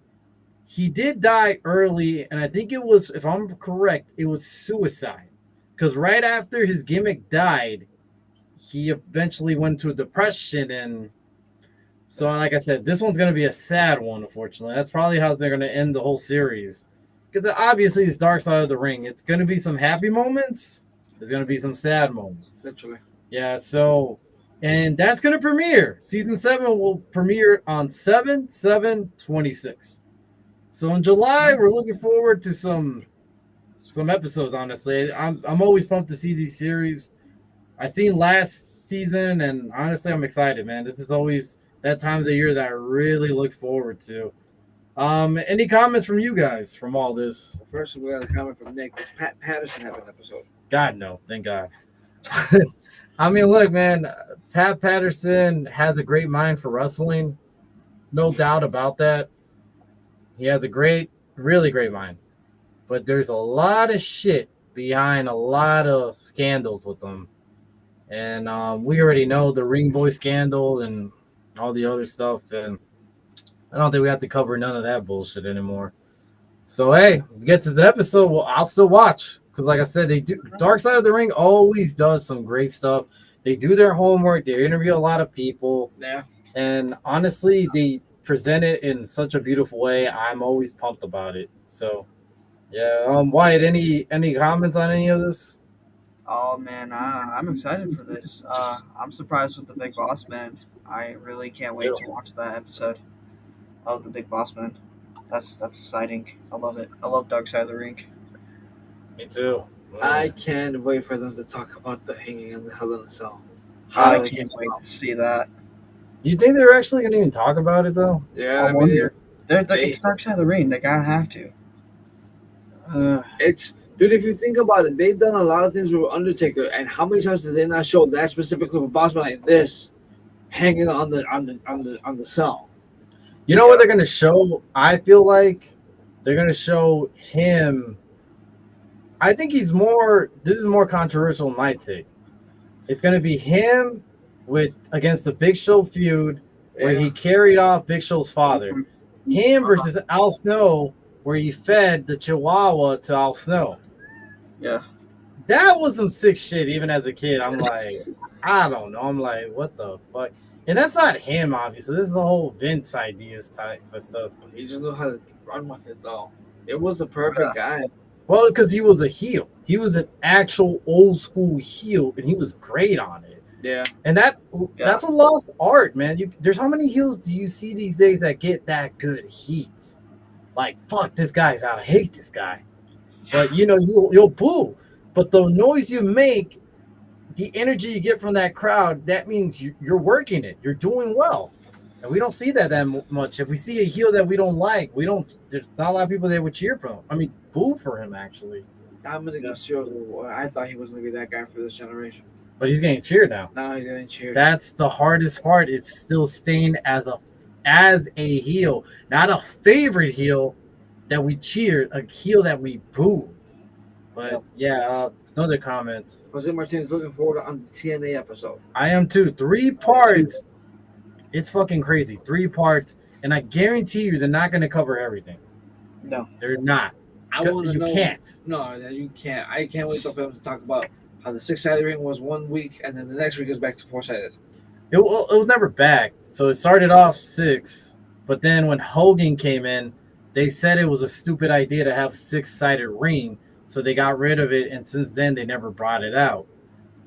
he did die early, and I think it was, if I'm correct, it was suicide. Because right after his gimmick died, he eventually went to a depression. And so, like I said, this one's going to be a sad one, unfortunately. That's probably how they're going to end the whole series. Because obviously it's Dark Side of the Ring. It's going to be some happy moments. There's going to be some sad moments. Essentially. Yeah, so, and that's going to premiere. Season 7 will premiere on 7/7/26. So in July, we're looking forward to some episodes, honestly. I'm always pumped to see these series. I seen last season, and honestly, I'm excited, man. This is always that time of the year that I really look forward to. Any comments from you guys from all this? First, we got a comment from Nick. Does Pat Patterson have an episode? God, no. Thank God. I mean, look, man. Pat Patterson has a great mind for wrestling. No doubt about that. He has a really great mind. But there's a lot of shit behind a lot of scandals with him. And we already know the Ring Boy scandal and all the other stuff. And I don't think we have to cover none of that bullshit anymore. So, hey, if we get to the episode, well, I'll still watch. Because, like I said, they do. Dark Side of the Ring always does some great stuff. They do their homework. They interview a lot of people. Yeah. And honestly, they present it in such a beautiful way. I'm always pumped about it. So, yeah. Wyatt, any comments on any of this? Oh man, I'm excited for this. I'm surprised with the Big Boss Man. I really can't wait to watch that episode of the Big Boss Man. That's exciting. I love it. I love Dark Side of the Ring. Me too. I can't wait for them to talk about the hanging in the Hell in a Cell. I can't wait to see that. You think they're actually going to even talk about it, though? Yeah, I mean, it's Dark Side of the Ring. They gotta have to. It's Dude, if you think about it, they've done a lot of things with Undertaker, and how many times did they not show that specific clip of Bossman like this, hanging on the cell? You know what they're gonna show? I feel like they're gonna show him. I think he's more. This is more controversial in my take. It's gonna be him with against the Big Show feud, where he carried off Big Show's father. Him versus Al Snow, where he fed the Chihuahua to Al Snow. Yeah. That was some sick shit. Even as a kid, I'm like, I don't know. I'm like, what the fuck? And that's not him, obviously. This is the whole Vince ideas type of stuff. He just knew how to run with it, though. It was the perfect guy. Well, because he was a heel. He was an actual old school heel, and he was great on it. Yeah. And that's a lost art, man. There's how many heels do you see these days that get that good heat? Like, fuck, this guy's out. I hate this guy. But, you'll boo. But the noise you make, the energy you get from that crowd, that means you're working it. You're doing well. And we don't see that much. If we see a heel that we don't like, there's not a lot of people that would cheer for him. I mean, boo for him, actually. Dominic Mysterio, I thought he was going to be that guy for this generation. But he's getting cheered now. Now he's getting cheered. That's the hardest part. It's still staying as a heel, not a favorite heel that we cheered, a heel that we booed. But another comment. Jose Martinez looking forward on the TNA episode. I am too. 3 parts. It's fucking crazy. 3 parts, and I guarantee you they're not going to cover everything. No, they're not. You can't. No, you can't. I can't wait for them to talk about how the 6-sided ring was 1 week, and then the next week is back to 4-sided. It was never back. So it started off 6, but then when Hogan came in, they said it was a stupid idea to have 6-sided ring, so they got rid of it, and since then they never brought it out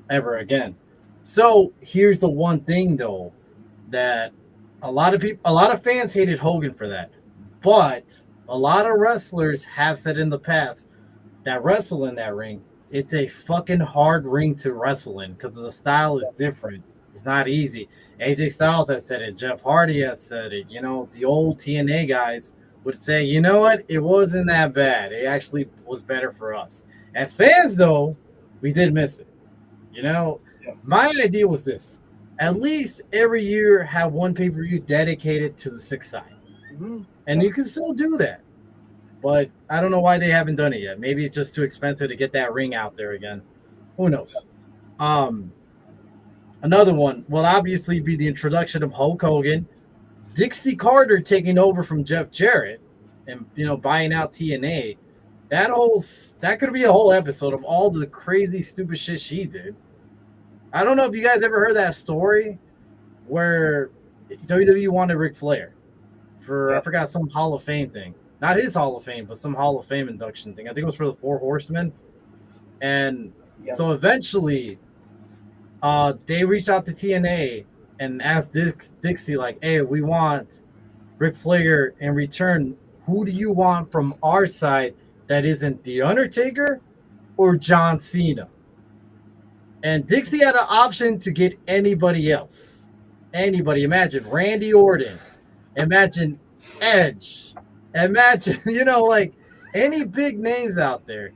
ever again. So here's the one thing though, that a lot of fans hated Hogan for that, but a lot of wrestlers have said in the past that wrestle in that ring, it's a fucking hard ring to wrestle in because the style is different. It's not easy. AJ Styles has said it. Jeff Hardy has said it. The old TNA guys would say, you know what? It wasn't that bad. It actually was better for us. As fans, though, we did miss it. My idea was this. At least every year have one pay-per-view dedicated to the 6-side. Mm-hmm. And you can still do that. But I don't know why they haven't done it yet. Maybe it's just too expensive to get that ring out there again. Who knows? Another one will obviously be the introduction of Hulk Hogan, Dixie Carter taking over from Jeff Jarrett, and buying out TNA. That could be a whole episode of all the crazy stupid shit she did. I don't know if you guys ever heard that story where WWE wanted Ric Flair for I forgot some Hall of Fame thing. Not his Hall of Fame, but some Hall of Fame induction thing. I think it was for the 4 Horsemen. And so eventually they reached out to TNA and asked Dixie, like, hey, we want Ric Flair in return. Who do you want from our side that isn't The Undertaker or John Cena? And Dixie had an option to get anybody else. Anybody. Imagine Randy Orton. Imagine Edge. Imagine, like any big names out there.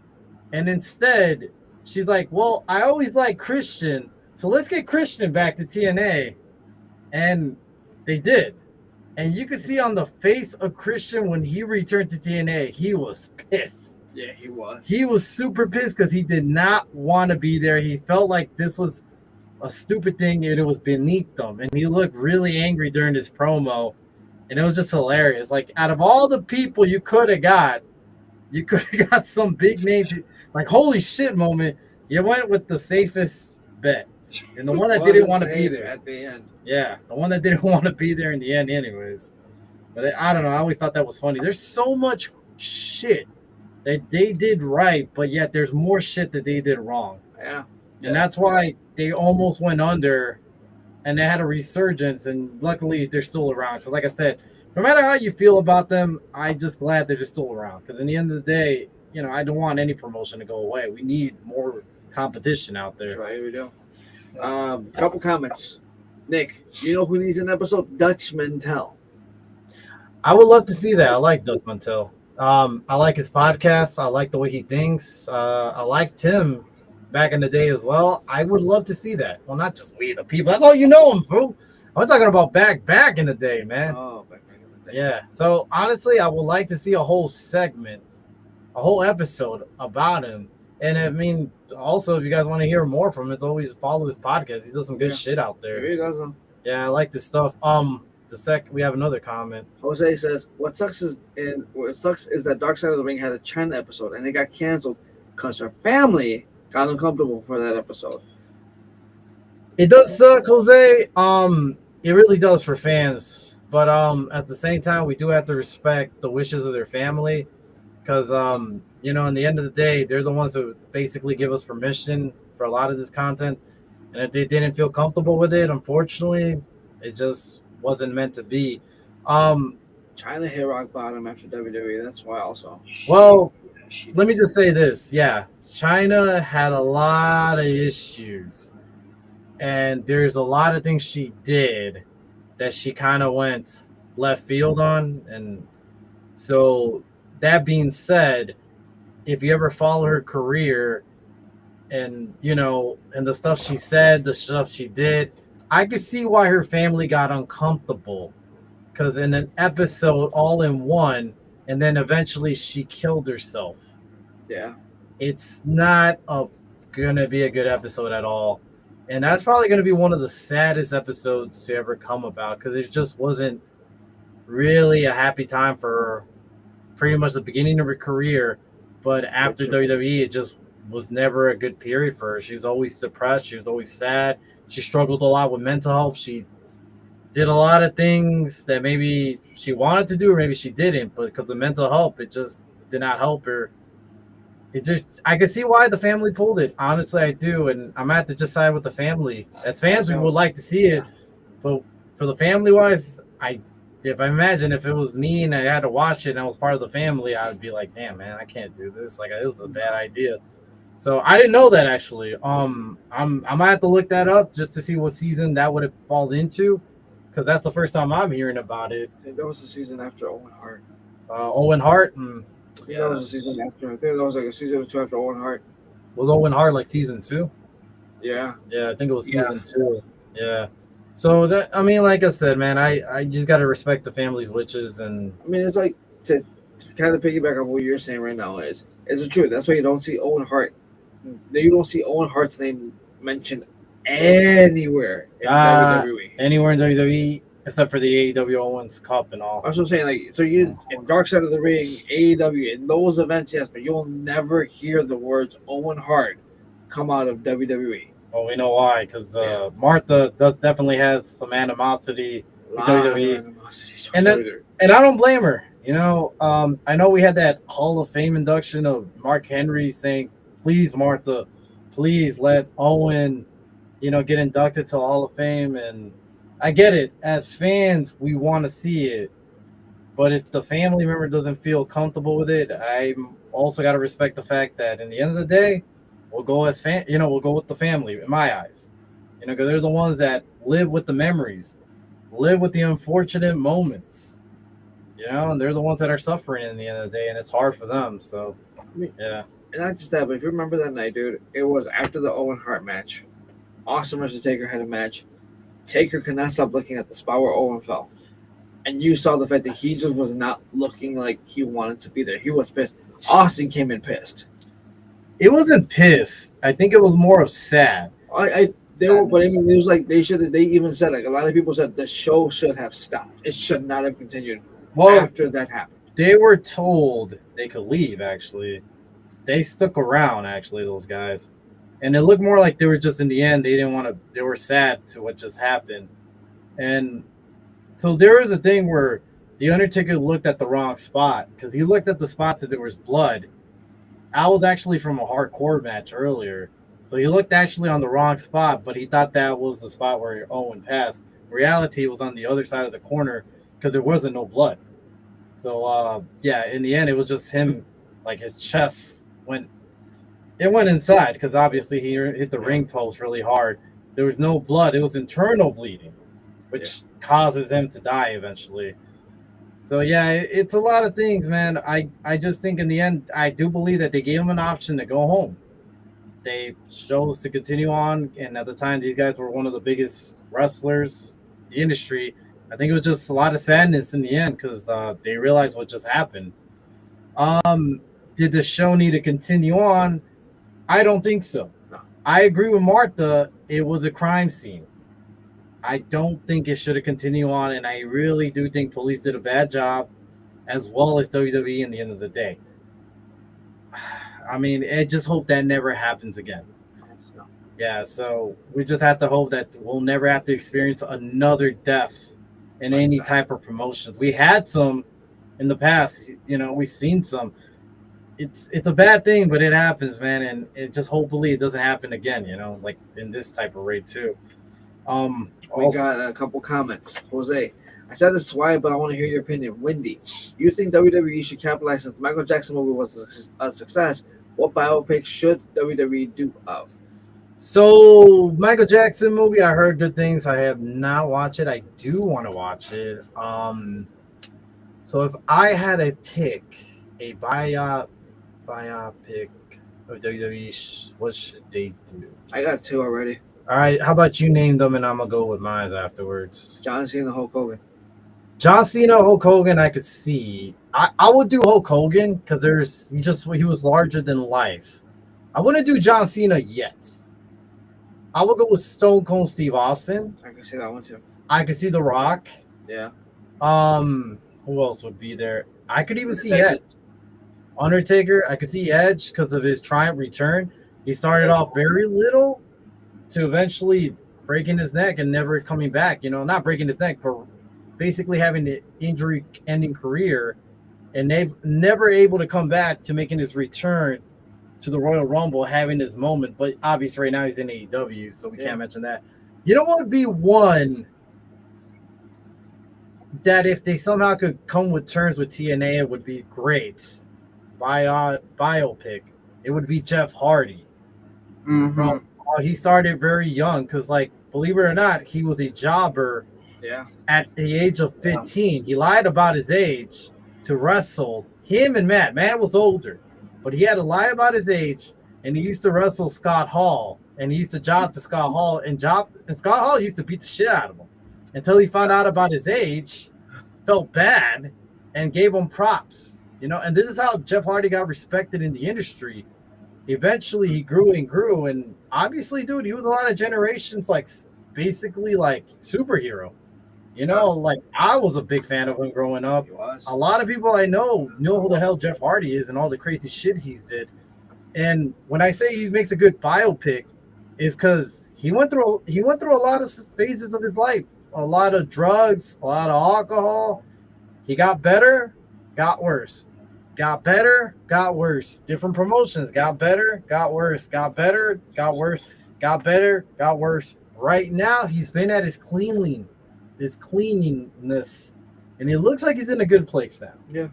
And instead, she's like, well, I always like Christian, so let's get Christian back to TNA. And they did. And you could see on the face of Christian when he returned to TNA, he was pissed. Yeah, he was. He was super pissed because he did not want to be there. He felt like this was a stupid thing and it was beneath them. And he looked really angry during his promo. And it was just hilarious. Like, out of all the people you could have got some big names. Like, holy shit moment. You went with the safest bet. And the one that didn't want to be there. At the end. Yeah, the one that didn't want to be there in the end anyways. But I don't know. I always thought that was funny. There's so much shit that they did right, but yet there's more shit that they did wrong. Yeah. And that's why they almost went under and they had a resurgence, and luckily they're still around. Because like I said, no matter how you feel about them, I'm just glad they're just still around. Because in the end of the day, I don't want any promotion to go away. We need more competition out there. That's right, we do. Couple comments. Nick, you know who needs an episode? Dutch Mantel. I would love to see that. I like Doug Mantel. I like his podcast. I like the way he thinks. I liked him back in the day as well. I would love to see that. Well, not just we the people. That's all you know him, fool. I'm talking about back in the day, man. Oh, back in the day. Yeah. So honestly, I would like to see a whole segment, a whole episode about him. And I mean, also, if you guys want to hear more from him, it's always follow his podcast. He does some good Yeah. shit out He there. really doesn't. Yeah, I like this stuff. We have another comment. Jose says, what sucks is that Dark Side of the Ring had a China episode and it got canceled because her family got uncomfortable for that episode. It does suck, Jose. It really does for fans. But at the same time, we do have to respect the wishes of their family, because in the end of the day, they're the ones who basically give us permission for a lot of this content. And if they didn't feel comfortable with it, unfortunately, it just wasn't meant to be. China hit rock bottom after WWE. That's why also. Well, let me just say this. Yeah, China had a lot of issues, and there's a lot of things she did that she kind of went left field on. And so, that being said, if you ever follow her career and and the stuff she said, the stuff she did, I could see why her family got uncomfortable, because in an episode all in one, and then eventually she killed herself. Yeah. It's not gonna be a good episode at all. And that's probably gonna be one of the saddest episodes to ever come about, because it just wasn't really a happy time for her. Pretty much the beginning of her career, but after WWE, it just was never a good period for her. She was always depressed. She was always sad. She struggled a lot with mental health. She did a lot of things that maybe she wanted to do, or maybe she didn't, but because of mental health, it just did not help her. I can see why the family pulled it. Honestly, I do, and I'm at to just side with the family. As fans, we would like to see it, but for the family wise, if I imagine if it was me and I had to watch it and I was part of the family, I would be like, damn, man, I can't do this. Like, it was a bad idea. So I didn't know that, actually. I might have to look that up just to see what season that would have fallen into, because that's the first time I'm hearing about it. I think that was the season after Owen Hart. Owen Hart. Yeah, that was the season after. I think that was like a season or two after Owen Hart. Was Owen Hart like season 2? Yeah. Yeah, I think it was season 2. Yeah. So like I said, man, I just gotta respect the family's wishes. And I mean, it's like, to kind of piggyback on what you're saying right now, is the truth. That's why you don't see Owen Hart. You don't see Owen Hart's name mentioned anywhere in WWE. Anywhere in WWE except for the AEW Owens Cup and all. I was saying, like, so you in Dark Side of the Ring, AEW, in those events, yes, but you'll never hear the words Owen Hart come out of WWE. Well, we know why, because Martha definitely has some animosity with WWE. And I don't blame her. I know we had that Hall of Fame induction of Mark Henry saying, please, Martha, please let Owen, get inducted to the Hall of Fame. And I get it. As fans, we want to see it. But if the family member doesn't feel comfortable with it, I'm also got to respect the fact that in the end of the day, we'll go we'll go with the family, in my eyes. Because they're the ones that live with the memories, live with the unfortunate moments. And they're the ones that are suffering in the end of the day, and it's hard for them. So, yeah. And not just that, but if you remember that night, dude, it was after the Owen Hart match. Austin versus Taker had a match. Taker could not stop looking at the spot where Owen fell. And you saw the fact that he just was not looking like he wanted to be there. He was pissed. Austin came in pissed. It wasn't pissed. I think it was more of sad. They were, but I mean, it was like they even said, like, a lot of people said the show should have stopped. It should not have continued after that happened. They were told they could leave, actually. They stuck around, actually, those guys. And it looked more like they were just, in the end, they didn't want to, they were sad to what just happened. And so there was a thing where the Undertaker looked at the wrong spot, because he looked at the spot that there was blood. I was actually from a hardcore match earlier. So he looked actually on the wrong spot, but he thought that was the spot where Owen passed. In reality, it was on the other side of the corner because there wasn't no blood. So, in the end, it was just him, like his chest went inside because obviously he hit the ring post really hard. There was no blood. It was internal bleeding, which causes him to die eventually. So yeah, it's a lot of things, man. I just think in the end, I do believe that they gave him an option to go home. They chose to continue on, and at the time, these guys were one of the biggest wrestlers in the industry. I think it was just a lot of sadness in the end because they realized what just happened. Did the show need to continue on? I don't think so. No. I agree with Martha. It was a crime scene. I don't think it should have continued on, and I really do think police did a bad job, as well as WWE in the end of the day. I mean, I just hope that never happens again. No. Yeah, so we just have to hope that we'll never have to experience another death in any type of promotion. We had some in the past, we've seen some. It's a bad thing, but it happens, man, and it just hopefully it doesn't happen again, like in this type of rate too. We got a couple comments. Jose, I said this twice, but I want to hear your opinion. Wendy, you think WWE should capitalize since the Michael Jackson movie was a success? What biopic should WWE do of? So Michael Jackson movie, I heard good things. I have not watched it. I do want to watch it. So if I had to pick a biopic of WWE, what should they do? I got two already. All right, how about you name them and I'm gonna go with mine afterwards. John Cena, Hulk Hogan. John Cena, Hulk Hogan, I could see. I would do Hulk Hogan because he was larger than life. I wouldn't do John Cena yet. I would go with Stone Cold Steve Austin. I can see that one too. I could see The Rock. Yeah. Who else would be there? I could even see Edge. Undertaker. I could see Edge because of his triumph return. He started off very little to eventually breaking his neck and never coming back. Not breaking his neck, but basically having an injury-ending career, and they've never able to come back to making his return to the Royal Rumble, having this moment. But obviously, right now he's in AEW, so we can't mention that. You know what would be one that if they somehow could come with terms with TNA, it would be great. Biopic. It would be Jeff Hardy. Mm-hmm. He started very young because, believe it or not, he was a jobber. Yeah. At the age of 15, he lied about his age to wrestle him and Matt. Matt was older, but he had to lie about his age, and he used to wrestle Scott Hall, and he used to job to Scott Hall, and Scott Hall used to beat the shit out of him until he found out about his age, felt bad, and gave him props. And this is how Jeff Hardy got respected in the industry. Eventually, he grew and grew, and obviously, dude, he was a lot of generations, basically superhero. I was a big fan of him growing up. He was. A lot of people I know who the hell Jeff Hardy is and all the crazy shit he's did. And when I say he makes a good biopic, is because he went through a lot of phases of his life, a lot of drugs, a lot of alcohol. He got better, got worse. Got better, got worse. Different promotions. Got better, got worse. Got better, got worse. Got better, got worse. Right now, he's been at his cleanliness, and it looks like he's in a good place now. Yeah.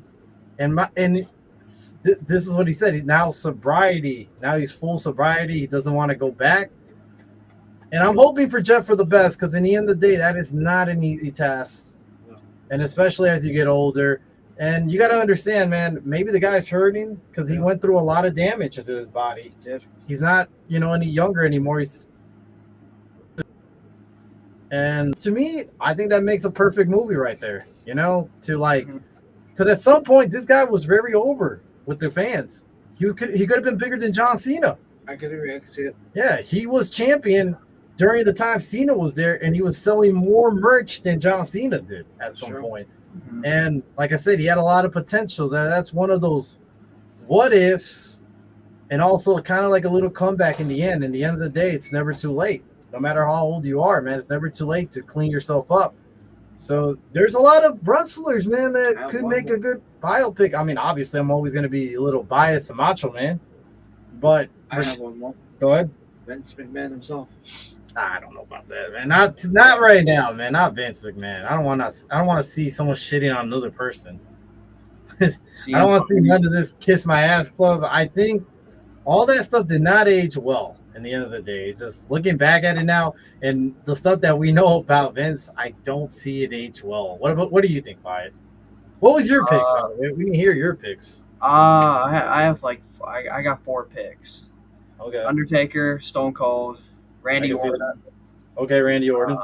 This is what he said. Now sobriety. Now he's full sobriety. He doesn't want to go back. And I'm hoping for Jeff for the best because in the end of the day, that is not an easy task. No. And especially as you get older. And you got to understand, man, maybe the guy's hurting because he went through a lot of damage to his body. Yeah. He's not, any younger anymore. And to me, I think that makes a perfect movie right there, because at some point, this guy was very over with the fans. He could have been bigger than John Cena. I can agree. I can see it. Yeah, he was champion during the time Cena was there, and he was selling more merch than John Cena did at some point. Mm-hmm. And like I said, he had a lot of potential. That's one of those what ifs, and also kind of like a little comeback in the end. In the end of the day, it's never too late. No matter how old you are, man, it's never too late to clean yourself up. So there's a lot of wrestlers, man, that could make a good biopic. I mean, obviously, I'm always going to be a little biased to Macho Man, but I have one more. Go ahead. Vince McMahon himself. I don't know about that, man. Not right now, man. Not Vince McMahon. I don't want to see someone shitting on another person. I don't want to see none of this kiss my ass club. I think all that stuff did not age well. In the end of the day, just looking back at it now, and the stuff that we know about Vince, I don't see it age well. What do you think, Wyatt? What was your pick, by the way? We can hear your picks. I have like I got 4 picks: Okay. Undertaker, Stone Cold, Randy I can see Orton, that. Okay, Randy Orton.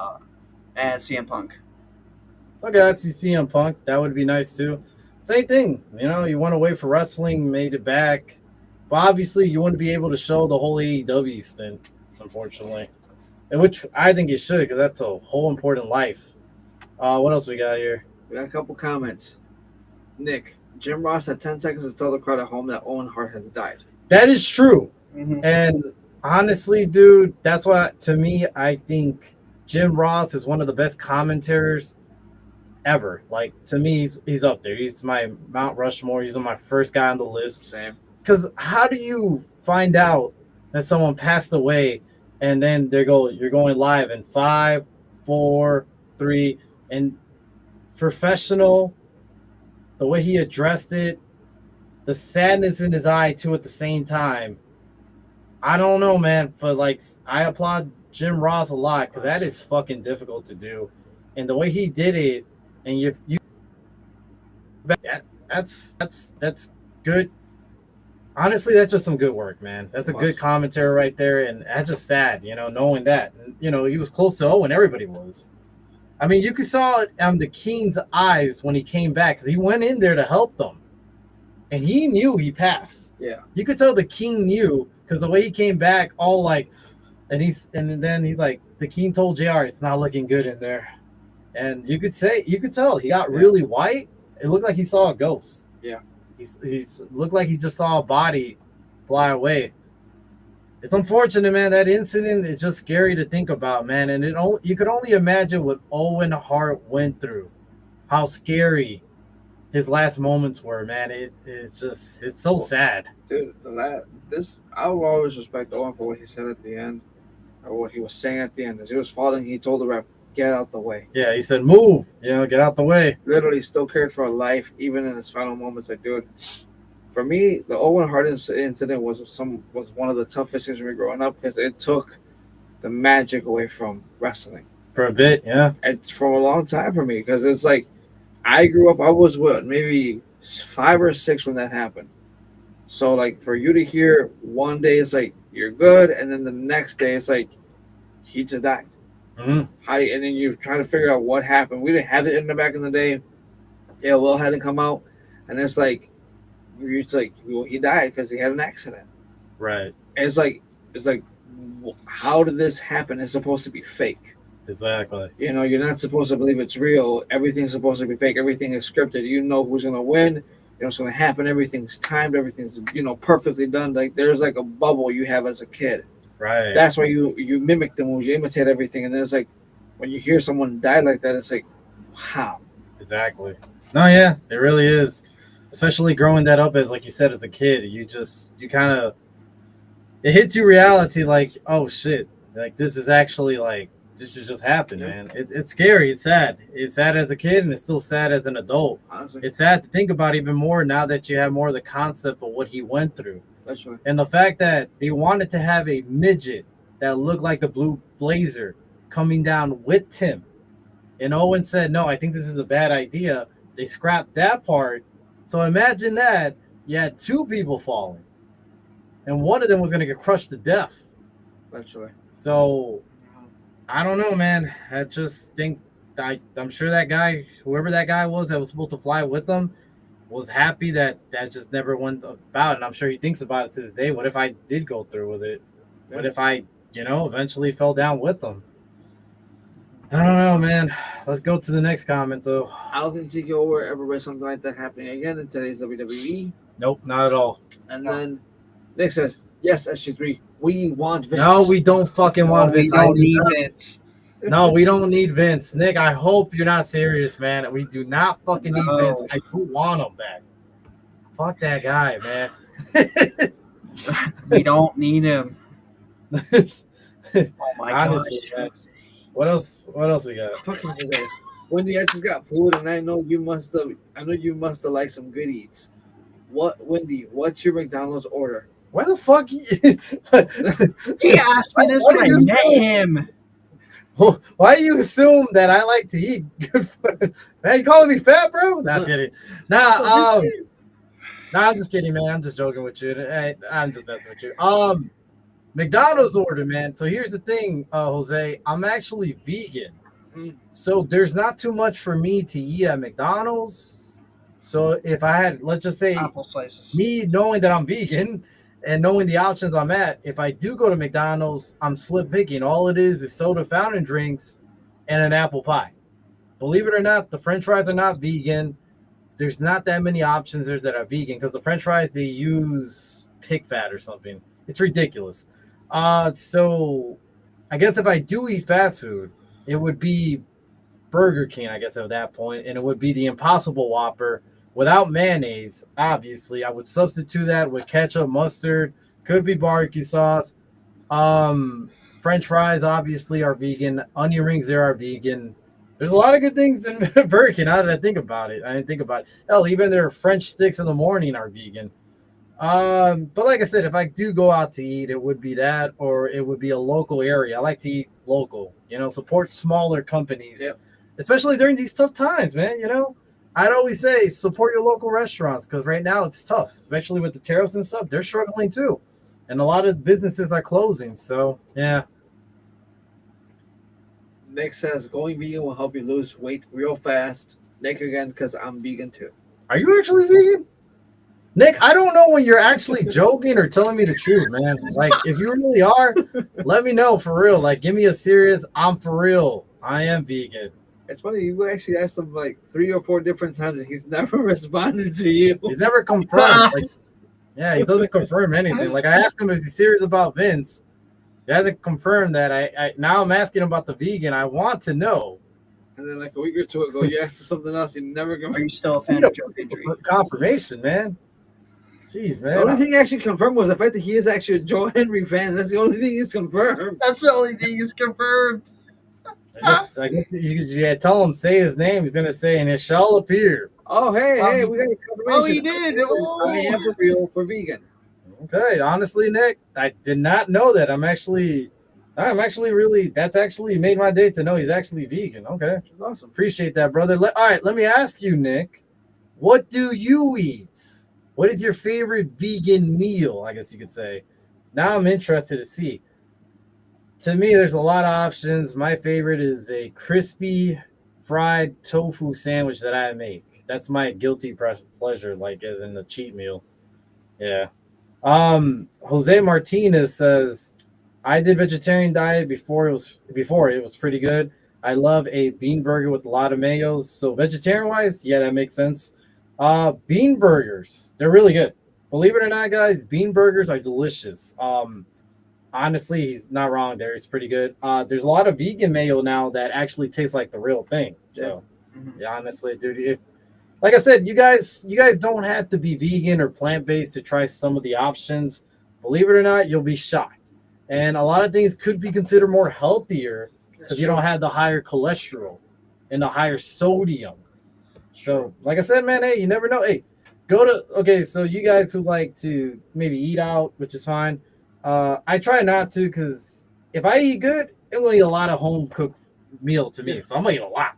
and CM Punk. Okay, that's CM Punk. That would be nice too. Same thing. You know, you went away for wrestling, made it back. But obviously, you wouldn't be able to show the whole AEW stint, unfortunately. And which I think you should, because that's a whole important life. What else we got here? We got a couple comments. Nick, Jim Ross had 10 seconds to tell the crowd at home that Owen Hart has died. That is true. Mm-hmm. And honestly, dude, that's why, to me, I think Jim Ross is one of the best commentators ever. Like, to me, he's up there. He's my Mount Rushmore. He's my first guy on the list. Same. Because how do you find out that someone passed away and then you're going live in 5, 4, 3, and professional, the way he addressed it, the sadness in his eye too at the same time. I don't know, man, but like I applaud Jim Ross a lot because that is fucking difficult to do, and the way he did it, and you that's good. Honestly, that's just some good work, man. That's a good commentary right there, and that's just sad, you know, knowing that. And, you know, he was close to Owen, everybody was. I mean, you could saw it on the King's eyes when he came back because he went in there to help them, and he knew he passed. Yeah, you could tell the King knew because the way he came back, all like, and then he's like, the King told JR it's not looking good in there, and you could tell he got really white. It looked like he saw a ghost. Yeah. He's looked like he just saw a body fly away. It's unfortunate, man. That incident is just scary to think about, man. And you could only imagine what Owen Hart went through, how scary his last moments were, man. It's so sad. Dude, I will always respect Owen for what he said at the end, or what he was saying at the end. As he was falling, he told the ref, "Get out the way." Yeah, he said, "Move, get out the way." Literally, still cared for a life, even in his final moments. Like, dude, for me, the Owen Hart incident was one of the toughest things when we were growing up because it took the magic away from wrestling for a bit. Yeah, and for a long time for me because it's like I grew up. I was maybe 5 or 6 when that happened. So like for you to hear one day it's like you're good, and then the next day it's like he just died. Mm-hmm. And then you're trying to figure out what happened. We didn't have the internet back in the day. Yeah, Will hadn't come out, and it's like well, he died because he had an accident. Right. And it's like how did this happen? It's supposed to be fake. Exactly. You know, you're not supposed to believe it's real. Everything's supposed to be fake. Everything is scripted. You know who's gonna win. You know what's gonna happen. Everything's timed. Everything's perfectly done. Like there's like a bubble you have as a kid. Right. That's why you mimic the moves, you imitate everything, and then it's like when you hear someone die like that, it's like, wow. Exactly. No, yeah, it really is. Especially growing that up as, like you said, as a kid, you kind of, it hits you reality like, oh shit, like this is actually like this just happened, man. It's scary. It's sad. It's sad as a kid, and it's still sad as an adult. Honestly, it's sad to think about even more now that you have more of the concept of what he went through. That's right. And the fact that they wanted to have a midget that looked like the Blue Blazer coming down with Tim. And Owen said, no, I think this is a bad idea. They scrapped that part. So imagine that. You had 2 people falling. And one of them was going to get crushed to death. That's right. So, I don't know, man. I just think, I'm sure that guy, whoever that guy was that was supposed to fly with them, was happy that just never went about, and I'm sure he thinks about it to this day. What if I did go through with it? Yeah. What if I, eventually fell down with them? I don't know, man. Let's go to the next comment, though. I don't think TKO will ever read something like that happening again in today's WWE. Nope, not at all. And then Nick says, yes, SG3, we want Vince. No, we don't fucking want Vince. We don't need Vince. No, we don't need Vince. Nick, I hope you're not serious, man. We do not fucking need Vince. I do want him back. Fuck that guy, man. We don't need him. Oh my Honestly, gosh. What else we got? Fucking Jose. Wendy, I just got food, and I know you must have liked some good eats. Wendy, what's your McDonald's order? Why the fuck? He asked me this when I met him. Why do you assume that I like to eat good food? Man, you calling me fat, bro? Not kidding. Nah, I'm just kidding, man. I'm just joking with you. I'm just messing with you. McDonald's order, man. So here's the thing, Jose. I'm actually vegan. So there's not too much for me to eat at McDonald's. So if I had, let's just say, Apple slices. me knowing that I'm vegan and knowing the options I'm at, if I do go to McDonald's, I'm slip picking. All it is soda fountain drinks and an apple pie. Believe it or not, the French fries are not vegan. There's not that many options there that are vegan because the French fries, they use pig fat or something. It's ridiculous. So I guess if I do eat fast food, it would be Burger King, I guess, at that point, and it would be the Impossible Whopper without mayonnaise. Obviously, I would substitute that with ketchup, mustard, could be barbecue sauce. French fries obviously are vegan. Onion rings there are vegan. There's a lot of good things in Burger King. Now that I think about it, Hell, even their French sticks in the morning are vegan. But like I said, if I do go out to eat, it would be that, or it would be a local area. I like to eat local, support smaller companies, especially during these tough times, man. I'd always say support your local restaurants because right now it's tough, especially with the tariffs and stuff. They're struggling too, and a lot of businesses are closing. So yeah. Nick says going vegan will help you lose weight real fast. Nick again, because I'm vegan too. Are you actually vegan? Nick, I don't know when you're actually joking or telling me the truth, man. Like, if you really are, let me know for real. Like, give me a serious, I'm for real. I am vegan. It's funny, you actually asked him like 3 or 4 different times and he's never responded to you. He's never confirmed. Yeah, he doesn't confirm anything. Like, I asked him if he's serious about Vince. He hasn't confirmed that. I now I'm asking him about the vegan. I want to know. And then like a week or two ago, you asked him something else. He never confirmed. Are you still a fan of Joe Hendry? Confirmation, man. Jeez, man. The only thing he actually confirmed was the fact that he is actually a Joe Henry fan. That's the only thing he's confirmed. That's the only thing he's confirmed. I guess you tell him, say his name. He's going to say, and it shall appear. Oh, hey, we got a confirmation. Oh, he did. I am for real for vegan. Okay, honestly, Nick, I did not know that. I'm actually really, that's actually made my day to know he's actually vegan. Okay. Awesome. Appreciate that, brother. All right, let me ask you, Nick, what do you eat? What is your favorite vegan meal, I guess you could say? Now I'm interested to see. To me, there's a lot of options. My favorite is a crispy fried tofu sandwich that I make. That's my guilty pleasure, like as in the cheat meal. Yeah. Jose Martinez says, I did vegetarian diet before it was pretty good. I love a bean burger with a lot of mayos. So vegetarian wise, yeah, that makes sense. Bean burgers, they're really good. Believe it or not, guys, bean burgers are delicious. Honestly, he's not wrong there. It's pretty good. There's a lot of vegan mayo now that actually tastes like the real thing. So, yeah, honestly, dude, like I said, you guys don't have to be vegan or plant-based to try some of the options. Believe it or not, you'll be shocked. And a lot of things could be considered more healthier because you don't have the higher cholesterol and the higher sodium. So, like I said, man, hey, you never know. Hey, so you guys who like to maybe eat out, which is fine. I try not to because if I eat good, it will eat a lot of home-cooked meal to me. So I'm going to eat a lot.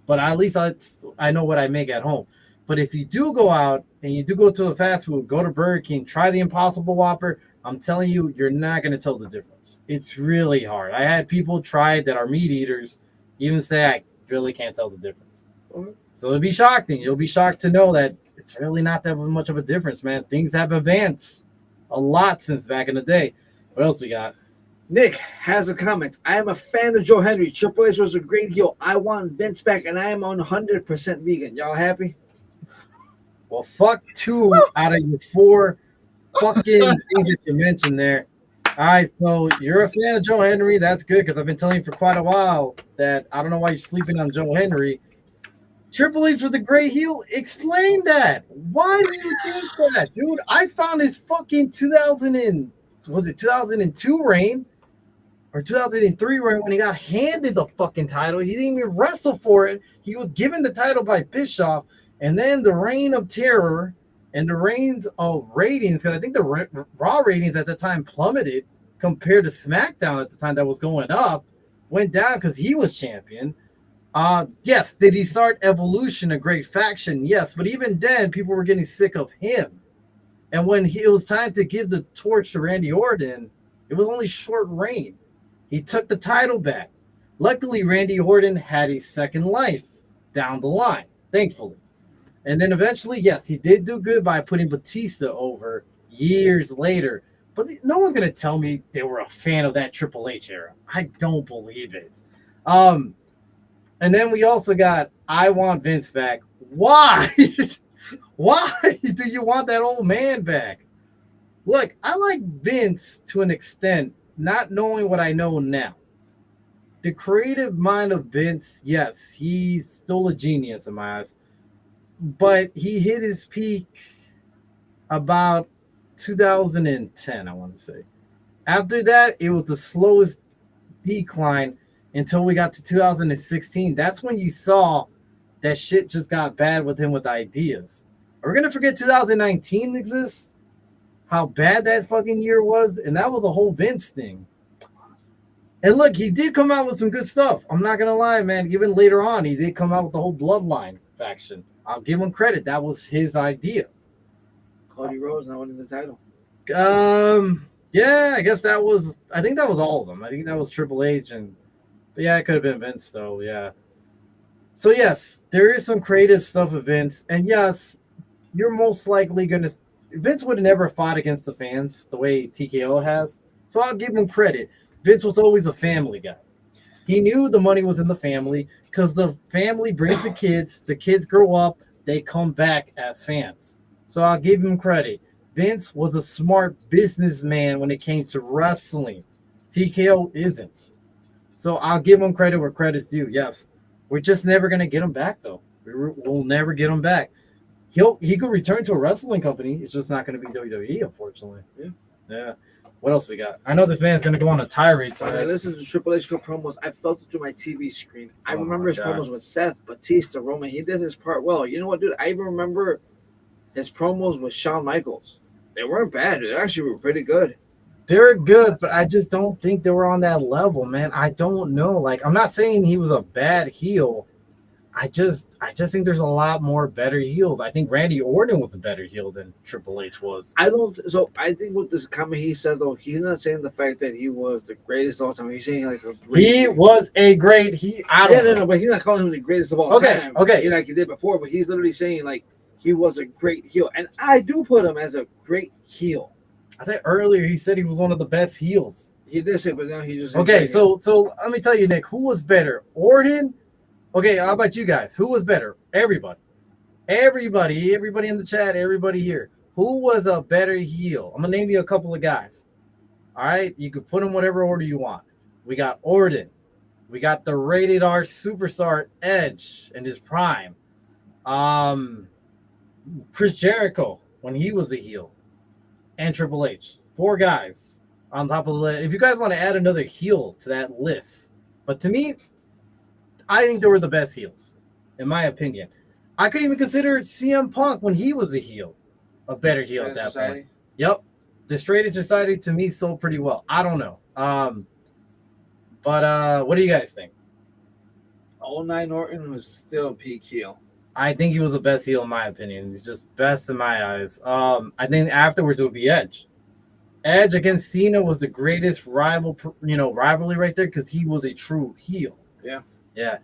But at least I know what I make at home. But if you do go out and you do go to a fast food, go to Burger King, try the Impossible Whopper, I'm telling you, you're not going to tell the difference. It's really hard. I had people try it that are meat eaters even say I really can't tell the difference. So it'll be shocking. You'll be shocked to know that it's really not that much of a difference, man. Things have advanced a lot since back in the day. What else we got? Nick has a comment. I am a fan of Joe Henry. Triple H was a great heel. I want Vince back, and I am 100% vegan. Y'all happy? Well, fuck 2 out of your 4 fucking things that you mentioned there. All right, so you're a fan of Joe Henry. That's good because I've been telling you for quite a while that I don't know why you're sleeping on Joe Henry. Triple H with the great heel. Explain that. Why do you think that, dude? I found his fucking 2002 reign or 2003 reign when he got handed the fucking title. He didn't even wrestle for it. He was given the title by Bischoff, and then the reign of terror and the reigns of ratings, because I think the Raw ratings at the time plummeted compared to SmackDown at the time that was going up. went down because he was champion. Yes, did he start Evolution, a great faction? Yes, but even then, people were getting sick of him. And when it was time to give the torch to Randy Orton, it was only short reign. He took the title back. Luckily, Randy Orton had a second life down the line, thankfully. And then eventually, yes, he did do good by putting Batista over years later. But no one's going to tell me they were a fan of that Triple H era. I don't believe it. And then we also got I Want Vince back. Why? Why do you want that old man back? Look, I like Vince to an extent, not knowing what I know now. The creative mind of Vince, yes, he's still a genius in my eyes. But he hit his peak about 2010, I want to say. After that, it was the slowest decline until we got to 2016. That's when you saw that shit just got bad with him with ideas. Are we going to forget 2019 exists? How bad that fucking year was? And that was a whole Vince thing. And look, he did come out with some good stuff. I'm not going to lie, man. Even later on, he did come out with the whole Bloodline faction. I'll give him credit. That was his idea. Cody Rhodes not winning the title. Yeah, I guess I think that was all of them. I think that was Triple H but yeah, it could have been Vince though. Yeah. So yes, there is some creative stuff with Vince. And yes, you're most likely Vince would have never fought against the fans the way TKO has. So I'll give him credit. Vince was always a family guy. He knew the money was in the family because the family brings the kids grow up, they come back as fans. So I'll give him credit. Vince was a smart businessman when it came to wrestling. TKO isn't. So I'll give him credit where credit's due. Yes. We're just never going to get him back, though. We'll never get him back. He could return to a wrestling company. It's just not going to be WWE, unfortunately. Yeah. What else we got? I know this man's going to go on a tirade. So I listened to Triple H promos. I felt it through my TV screen. I remember his promos with Seth, Batista, Roman. He did his part well. You know what, dude? I even remember his promos with Shawn Michaels. They weren't bad. They actually were pretty good. They're good, but I just don't think they were on that level, man. I don't know. Like, I'm not saying he was a bad heel. I just think there's a lot more better heels. I think Randy Orton was a better heel than Triple H was. I think with this comment he said, though, he's not saying the fact that he was the greatest of all time. He's saying like he was a great heel. No, but he's not calling him the greatest of all time. Okay. Like he did before, but he's literally saying like he was a great heel. And I do put him as a great heel. I think earlier he said he was one of the best heels. He did say, but now he just okay. So let me tell you, Nick, who was better, Orton? Okay, how about you guys? Who was better? Everybody in the chat, everybody here. Who was a better heel? I'm gonna name you a couple of guys. All right, you can put them whatever order you want. We got Orton. We got the rated R superstar Edge in his prime. Chris Jericho when he was a heel. And Triple H. 4 guys on top of the list. If you guys want to add another heel to that list. But to me, I think they were the best heels, in my opinion. I could even consider CM Punk when he was a heel, a better heel at that point. Yep. The Straight Edge Society to me sold pretty well. I don't know. But what do you guys think? 09 Orton was still peak heel. I think he was the best heel in my opinion. He's just best in my eyes. I think afterwards it would be Edge. Edge against Cena was the greatest rivalry right there because he was a true heel. Yeah. Yeah.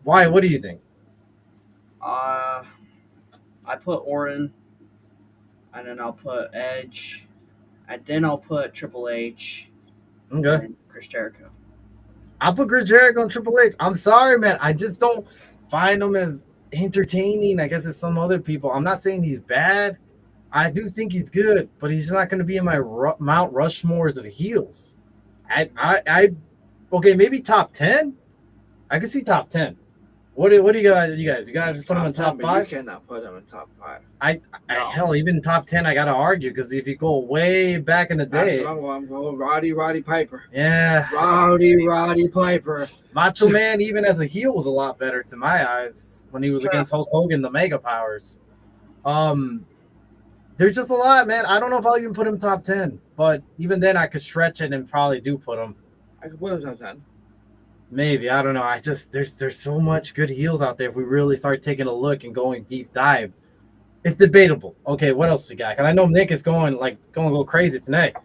Why? What do you think? I put Orton, and then I'll put Edge, and then I'll put Triple H. Okay. And Chris Jericho. I'll put Chris Jericho and Triple H. I'm sorry, man. I just don't find him as entertaining, I guess, as some other people. I'm not saying he's bad. I do think he's good, but he's not going to be in my Mount Rushmores of heels. Okay, maybe top 10. I could see top 10. What do you guys? You guys put him in top 5? You cannot put him in top 5. Hell, even top 10, I got to argue because if you go way back in the day, I'm going Roddy Piper. Yeah, Roddy Piper. Macho Man, even as a heel, was a lot better to my eyes when he was against Hulk Hogan, the Mega Powers. There's just a lot, man. I don't know if I'll even put him top 10, but even then, I could stretch it and probably do put him. I could put him top 10. Maybe, I don't know. I just there's so much good heels out there. If we really start taking a look and going deep dive, it's debatable. Okay, what else we got? Because I know Nick is going a little crazy tonight.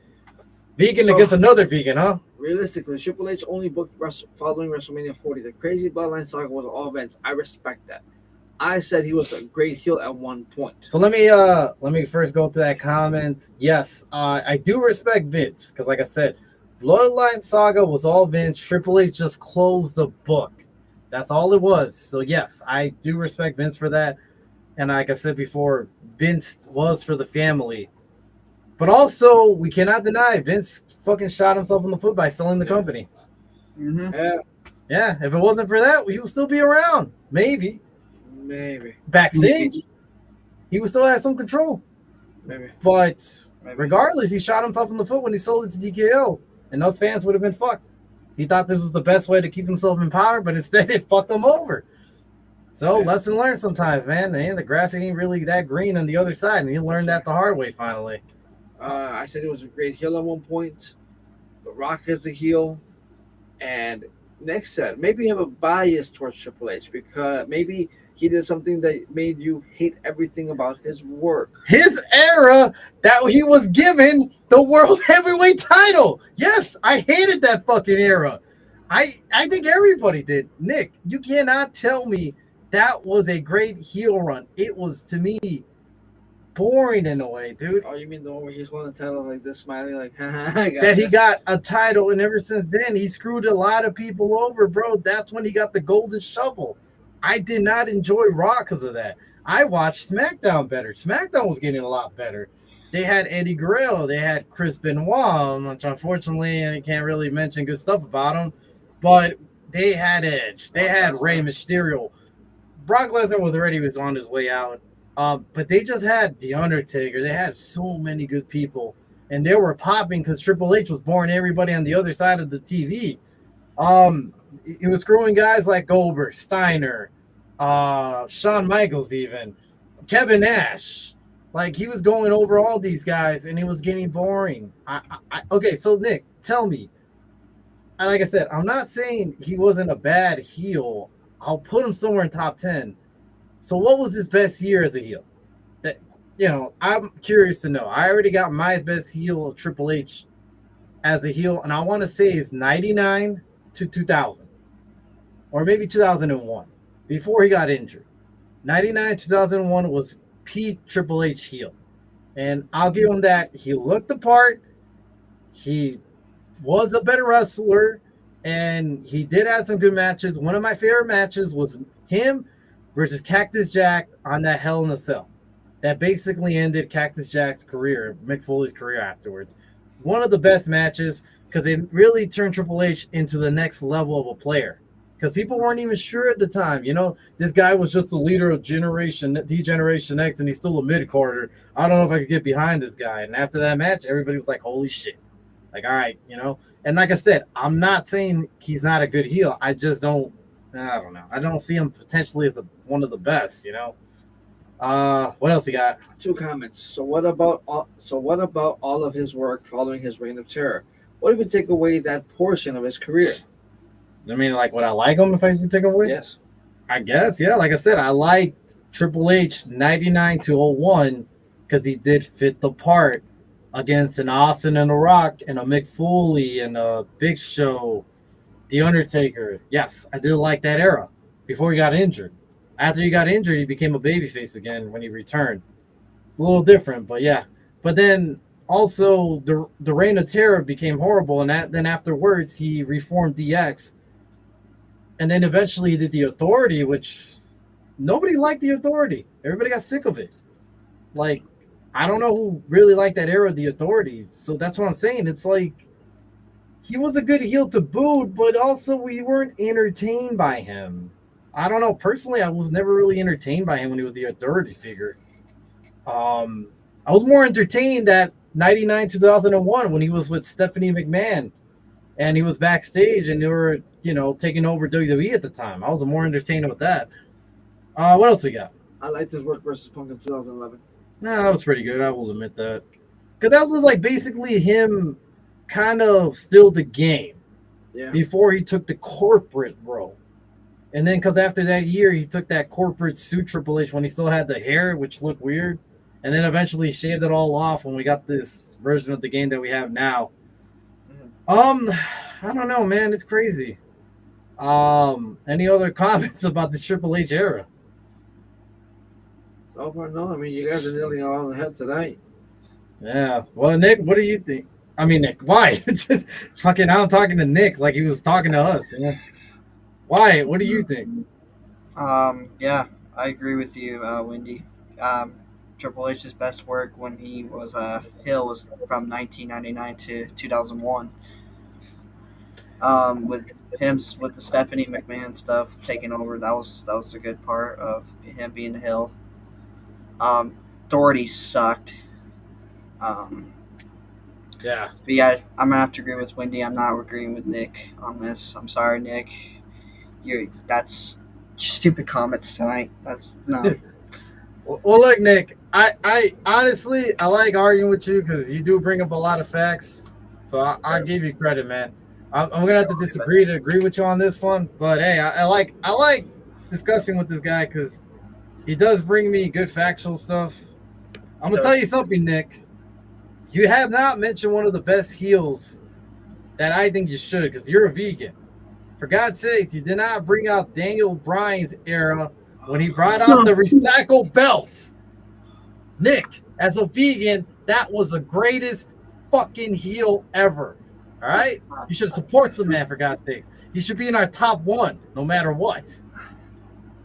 Vegan So against another vegan, huh? realistically, Triple H only booked following WrestleMania 40. The crazy Bloodline saga was all Vince. I respect that. I said he was a great heel at one point. So let me first go to that comment. Yes, I do respect Vince because, like I said, Bloodline Saga was all Vince. Triple H just closed the book. That's all it was. So yes, I do respect Vince for that. And like I said before, Vince was for the family. But also, we cannot deny Vince fucking shot himself in the foot by selling the company. Mm-hmm. Yeah, if it wasn't for that, he would still be around. Maybe. Backstage, he would still have some control. Maybe. But regardless, he shot himself in the foot when he sold it to TKO. And those fans would have been fucked. He thought this was the best way to keep himself in power, but instead it fucked him over. So lesson learned sometimes, man. The grass ain't really that green on the other side, and he learned that the hard way finally. I said he was a great heel at one point. The Rock is a heel. And Nick said maybe you have a bias towards Triple H because maybe he did something that made you hate everything about his work. His era that he was given the World Heavyweight title. Yes, I hated that fucking era. I think everybody did. Nick, you cannot tell me that was a great heel run. It was, to me, boring in a way, dude. Oh, you mean the one where he's won the title like this, smiling like, that he got a title, and ever since then, he screwed a lot of people over, bro. That's when he got the golden shovel. I did not enjoy Raw because of that. I watched SmackDown better. SmackDown was getting a lot better. They had Eddie Guerrero. They had Chris Benoit, which unfortunately I can't really mention good stuff about him. But they had Edge. They had Rey Mysterio. Brock Lesnar was on his way out. But they just had The Undertaker. They had so many good people. And they were popping because Triple H was boring everybody on the other side of the TV. He was screwing guys like Goldberg, Steiner, Shawn Michaels even, Kevin Nash. Like, he was going over all these guys, and it was getting boring. Okay, so Nick, tell me. Like I said, I'm not saying he wasn't a bad heel. I'll put him somewhere in top 10. So what was his best year as a heel? That, I'm curious to know. I already got my best heel of Triple H as a heel, and I want to say is 99 to 2000. Or maybe 2001, before he got injured. 99, 2001 was peak Triple H heel. And I'll give him that. He looked the part. He was a better wrestler. And he did have some good matches. One of my favorite matches was him versus Cactus Jack on that Hell in a Cell. That basically ended Cactus Jack's career, Mick Foley's career afterwards. One of the best matches because they really turned Triple H into the next level of a player. Because people weren't even sure at the time. This guy was just the leader of Generation X, and he's still a mid-carder. I don't know if I could get behind this guy. And after that match, everybody was like, holy shit. Like, all right, And like I said, I'm not saying he's not a good heel. I just don't know. I don't see him potentially as one of the best, What else you got? 2 comments. So what about all of his work following his reign of terror? What if we take away that portion of his career? I mean, like, would I like him if I could take him away? Yes. I guess, yeah. Like I said, I like Triple H 99 to 01 because he did fit the part against an Austin and a Rock and a Mick Foley and a Big Show, The Undertaker. Yes, I did like that era before he got injured. After he got injured, he became a babyface again when he returned. It's a little different, but yeah. But then also the Reign of Terror became horrible, and then afterwards he reformed DX. And then eventually he did the Authority, which nobody liked the Authority. Everybody got sick of it. Like, I don't know who really liked that era of the Authority. So that's what I'm saying. It's like he was a good heel to boot, but also we weren't entertained by him. I don't know. Personally, I was never really entertained by him when he was the Authority figure. I was more entertained at 99, 2001 when he was with Stephanie McMahon and he was backstage and they were, taking over WWE at the time. I was more entertained with that. What else we got? I liked his work versus Punk in 2011. Nah, that was pretty good. I will admit that. Because that was like basically him kind of still the game. Yeah. before he took the corporate role. And then, because after that year, he took that corporate suit Triple H when he still had the hair, which looked weird. And then eventually shaved it all off when we got this version of the game that we have now. I don't know, man. It's crazy. Any other comments about this Triple H era? So far, no. I mean, you guys are nearly all on the head tonight. Yeah. Well, Nick, what do you think? I mean, Nick, why? Just fucking, I'm talking to Nick like he was talking to us. You know? Why? What do you think? Yeah, I agree with you, Wendy. Triple H's best work when he was Hill was from 1999 to 2001. With with the Stephanie McMahon stuff taking over, that was a good part of him being Hill. Doherty sucked. Yeah. But yeah, I'm gonna have to agree with Wendy. I'm not agreeing with Nick on this. I'm sorry, Nick. That's stupid comments tonight. That's no. Well, look, Nick. I honestly I like arguing with you because you do bring up a lot of facts. So I give you credit, man. I'm gonna have to disagree to agree with you on this one. But hey, I like discussing with this guy because he does bring me good factual stuff. I'm gonna tell you something, Nick. You have not mentioned one of the best heels that I think you should, because you're a vegan. For God's sakes, you did not bring out Daniel Bryan's era when he brought out the recycled belts. Nick, as a vegan, that was the greatest fucking heel ever. All right? You should support the man, for God's sakes. He should be in our top one, no matter what.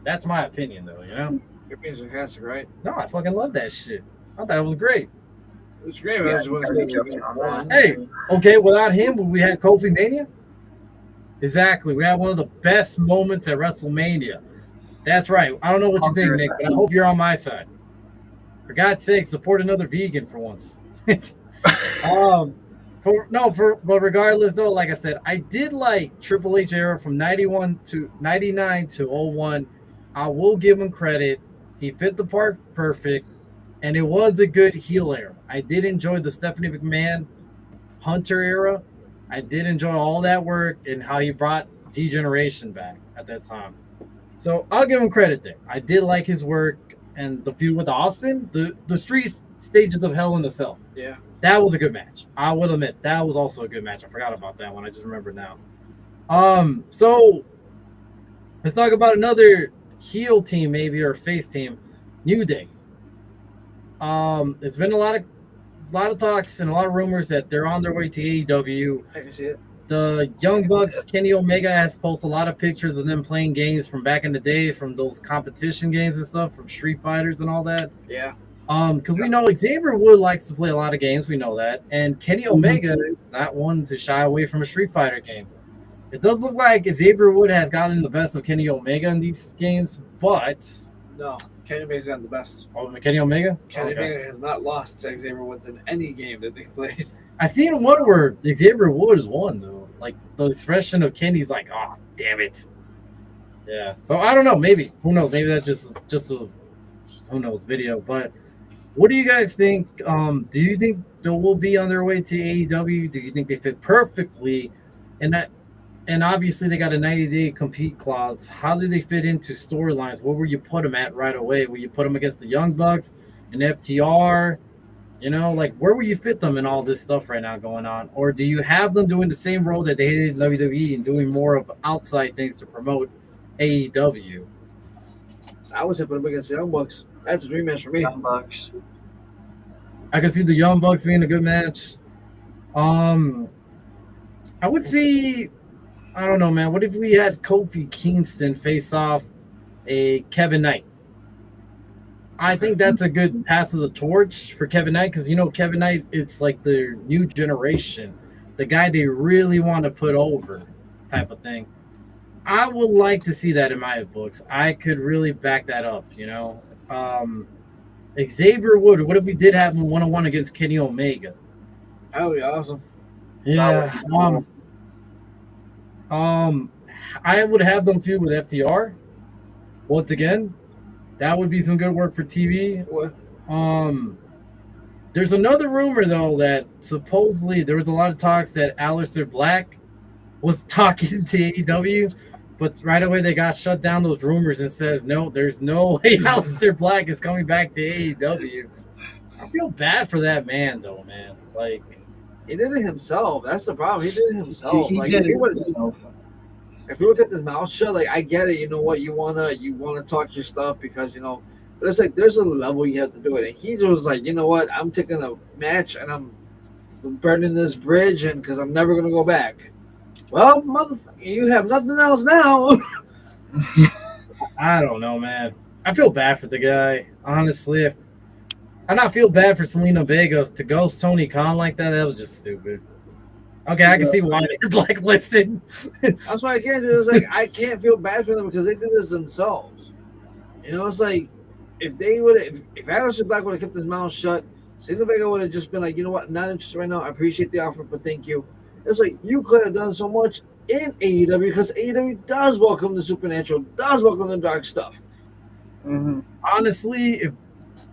That's my opinion, though, you know? Your opinion's fantastic, right? No, I fucking love that shit. I thought it was great. It was great. I just want to say Hey, okay, without him, would we have Kofi Mania? Exactly. We had one of the best moments at WrestleMania. That's right. I don't know what you think, Nick, but I hope you're on my side. For God's sake, support another vegan for once. But regardless, though, like I said, I did like Triple H era from 91 to 99 to 01. I will give him credit. He fit the part perfect, and it was a good heel era. I did enjoy the Stephanie McMahon Hunter era. I did enjoy all that work and how he brought D-Generation back at that time. So I'll give him credit there. I did like his work, and the feud with Austin, the street stages of Hell in a Cell. Yeah. That was a good match. I will admit that was also a good match. I forgot about that one. I just remembered now. So let's talk about another heel team, maybe, or face team, New Day. It's been a lot of talks and a lot of rumors that they're on their way to AEW. I can see it. The Young Bucks, Kenny Omega has posted a lot of pictures of them playing games from back in the day, from those competition games and stuff, from Street Fighters and all that. Yeah. Because we know Xavier Wood likes to play a lot of games. We know that. And Kenny Omega is not one to shy away from a Street Fighter game. It does look like Xavier Wood has gotten the best of Kenny Omega in these games, but... No, Kenny Omega's gotten the best. Oh, Kenny Omega? Kenny Omega has not lost to Xavier Woods in any game that they played. I seen one where Xavier Wood is won, though. Like, the expression of Kenny's like, oh, damn it. Yeah. So, I don't know. Maybe. Who knows? Maybe that's just a who knows video. But what do you guys think? Do you think they will be on their way to AEW? Do you think they fit perfectly? And obviously, they got a 90-day compete clause. How do they fit into storylines? Where will you put them at right away? Will you put them against the Young Bucks and FTR? You know, like, where will you fit them in all this stuff right now going on? Or do you have them doing the same role that they did in WWE and doing more of outside things to promote AEW? I would say put them against the Young Bucks. That's a dream match for me. Young Bucks. I can see the Young Bucks being a good match. I would say... I don't know, man. What if we had Kofi Kingston face off a Kevin Knight? I think that's a good pass of the torch for Kevin Knight because, you know, Kevin Knight, it's like the new generation, the guy they really want to put over type of thing. I would like to see that in my books. I could really back that up, you know. Xavier Wood, what if we did have him one-on-one against Kenny Omega? That would be awesome. Yeah. I would have them feud with FTR. Once again, that would be some good work for TV. What? There's another rumor though that supposedly there was a lot of talks that Aleister Black was talking to AEW, but right away they got shut down those rumors and says no, there's no way Aleister Black is coming back to AEW. I feel bad for that man though, man. Like he did it himself. That's the problem. He did it himself. He Like did if he it would himself. if you look at his mouth shut, like I get it, you know what, you wanna talk your stuff because but it's like there's a level you have to do it. And he was like, you know what, I'm taking a match and I'm burning this bridge and because I'm never gonna go back. Well, motherfucker, you have nothing else now. I don't know, man. I feel bad for the guy, honestly. I not feel bad for Selena Vega to ghost Tony Khan like that. That was just stupid. Okay, I can see why they're blacklisted. That's why I can't do this. Like I can't feel bad for them because they did this themselves. It's like if they would if Aleister Black would have kept his mouth shut, Selena Vega would have just been like, you know what, not interested right now. I appreciate the offer, but thank you. It's like you could have done so much in AEW because AEW does welcome the supernatural, does welcome the dark stuff. Mm-hmm. Honestly, if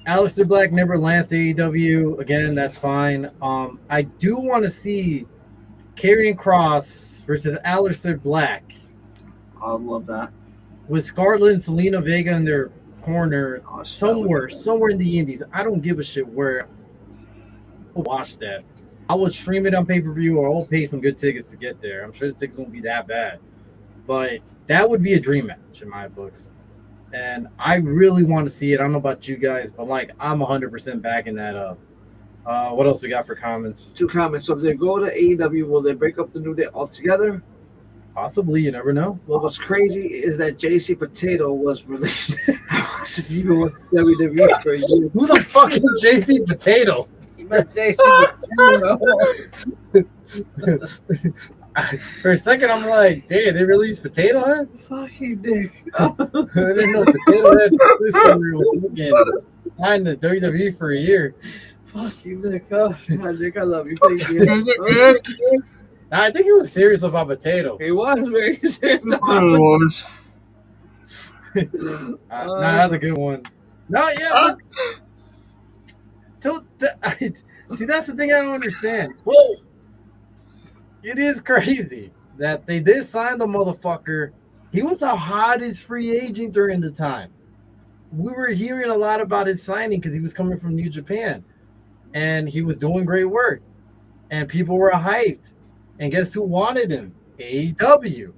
Aleister Black never lands to AEW again, that's fine. I do want to see Karrion Kross versus Aleister Black. I love that. With Scarlett and Selena Vega in their corner, Gosh, somewhere in the Indies. I don't give a shit where. I'll watch that. I will stream it on pay-per-view or I'll pay some good tickets to get there. I'm sure the tickets won't be that bad. But that would be a dream match in my books. And I really want to see it. I don't know about you guys, but like I'm 100% backing that up. What else we got for comments? 2 comments. So if they go to AEW, will they break up the New Day altogether? Possibly, you never know. What was crazy is that JC Potato was released even with WWE for a year. Who the fuck is JC Potato? He met JC Potato. For a second, I'm like, damn, they released Potato Head? Fucking dick. I didn't know Potato Head was looking behind the WWE for a year. Fucking dick. Oh, God, Dick, I love you. Thank you. I think he was serious about Potato. He was very serious. was. Nah, that's a good one. No, yeah, but see, that's the thing I don't understand. Well, it is crazy that they did sign the motherfucker. He was the hottest free agent during the time. We were hearing a lot about his signing because he was coming from New Japan, and he was doing great work, and people were hyped. And guess who wanted him? AEW.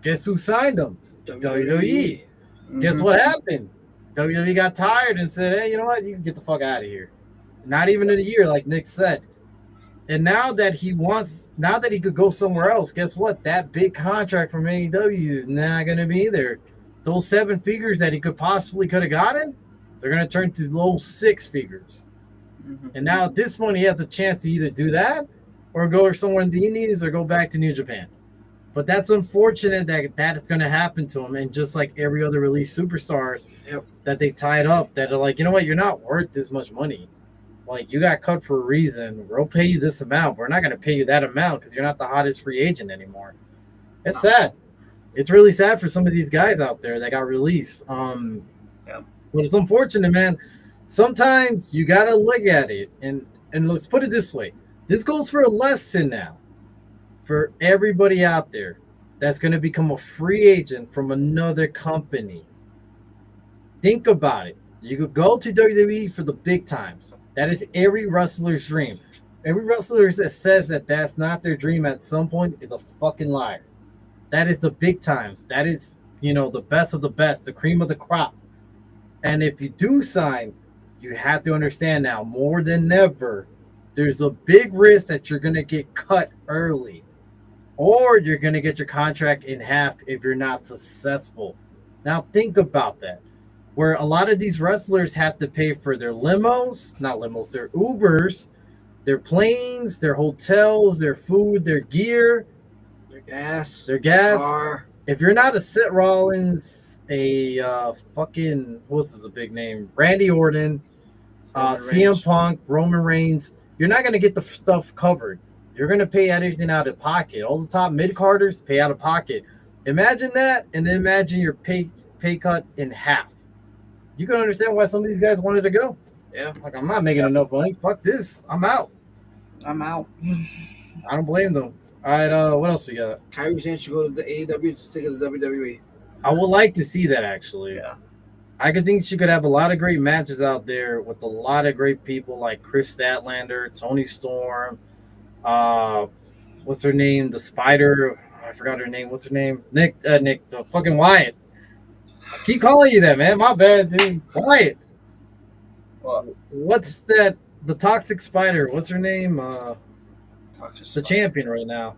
Guess who signed him? WWE. Mm-hmm. Guess what happened? WWE got tired and said, hey, you know what? You can get the fuck out of here. Not even in a year, like Nick said. And now that he could go somewhere else, guess what? That big contract from AEW is not going to be there. Those 7 figures that he could have gotten, they're going to turn to low 6 figures. Mm-hmm. And now at this point, he has a chance to either do that or go somewhere in the Indies or go back to New Japan. But that's unfortunate that it's going to happen to him. And just like every other released superstars that they tied up, that are like, you know what, you're not worth this much money. Like, you got cut for a reason. We'll pay you this amount. We're not going to pay you that amount because you're not the hottest free agent anymore. It's sad. It's really sad for some of these guys out there that got released. But it's unfortunate, man. Sometimes you got to look at it. And let's put it this way. This goes for a lesson now for everybody out there that's going to become a free agent from another company. Think about it. You could go to WWE for the big times. That is every wrestler's dream. Every wrestler that says that that's not their dream at some point is a fucking liar. That is the big times. That is, the best of the best, the cream of the crop. And if you do sign, you have to understand now more than ever, there's a big risk that you're going to get cut early, or you're going to get your contract in half if you're not successful. Now think about that, where a lot of these wrestlers have to pay for their their Ubers, their planes, their hotels, their food, their gear, their gas. Car. If you're not a Seth Rollins, a fucking, what's his big name? Randy Orton, CM Punk, Roman Reigns, you're not going to get the stuff covered. You're going to pay everything out of pocket. All the top mid-carders pay out of pocket. Imagine that, and then imagine your pay cut in half. You can understand why some of these guys wanted to go. Yeah. Like, I'm not making enough money. Fuck this. I'm out. I'm out. I don't blame them. All right, what else we got? Kyrie Sane should go to the AEW to stick to the WWE. I would like to see that actually. Yeah. I could think she could have a lot of great matches out there with a lot of great people like Chris Statlander, Tony Storm, what's her name? The Spider. I forgot her name. What's her name? Nick, the fucking Wyatt. I keep calling you that, man. My bad, dude. Wyatt. What? What's that? The Toxic Spider. What's her name? Toxic The champion right now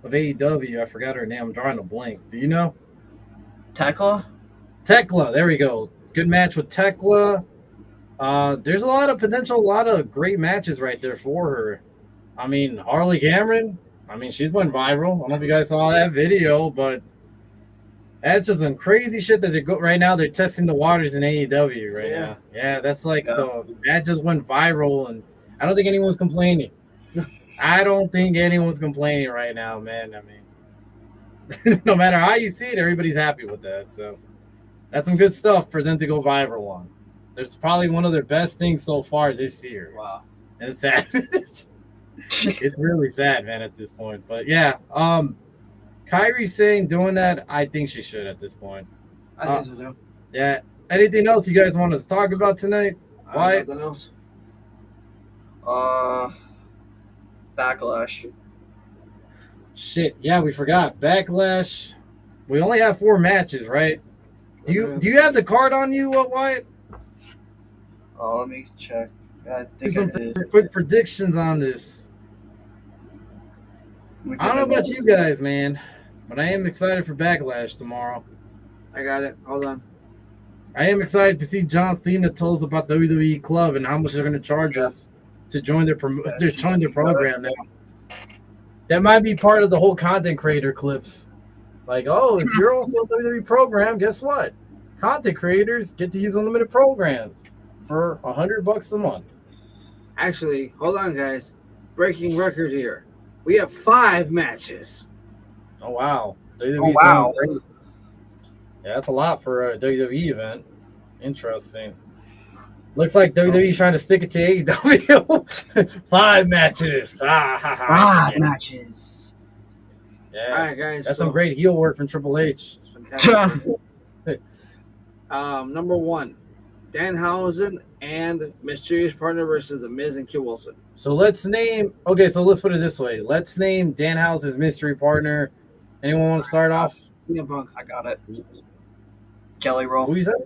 of AEW. I forgot her name. I'm drawing a blank. Do you know? Tekla? Tekla. There we go. Good match with Tekla. There's a lot of potential, a lot of great matches right there for her. I mean, Harley Cameron. I mean, she's went viral. I don't know if you guys saw that video, but that's just some crazy shit that right now. They're testing the waters in AEW right now. Yeah, that's like that just went viral, and I don't think anyone's complaining. I don't think anyone's complaining right now, man. I mean, no matter how you see it, everybody's happy with that. So that's some good stuff for them to go viral on. There's probably one of their best things so far this year. Wow. And it's sad. It's really sad, man, at this point. But yeah, Kyrie Sane doing that, I think she should at this point. I think so too. Yeah. Anything else you guys want us to talk about tonight? Why? Nothing else. Backlash. Shit, yeah, we forgot. Backlash. We only have 4 matches, right? Do you have the card on you, Wyatt? Oh, let me check. I Do think some I did. quick predictions on this. I don't know about you guys, man, but I am excited for Backlash tomorrow. I got it. Hold on. I am excited to see John Cena tell us about WWE Club and how much they're going to charge us to join their program now. That might be part of the whole content creator clips. Like, oh, if you're also a WWE program, guess what? Content creators get to use unlimited programs for $100 a month. Actually, hold on, guys. Breaking record here. We have 5 matches. Oh wow! Oh, wow. Yeah, that's a lot for a WWE event. Interesting. Looks like WWE's trying to stick it to AEW. 5 matches. 5 matches. Yeah. All right, guys. That's some great heel work from Triple H. Number 1, Danhausen and Mysterious Partner versus The Miz and Kid Wilson. So let's put it this way. Let's name Danhausen's mystery partner. Anyone want to start off? CM Punk. I got it. Jelly Roll. Who is that?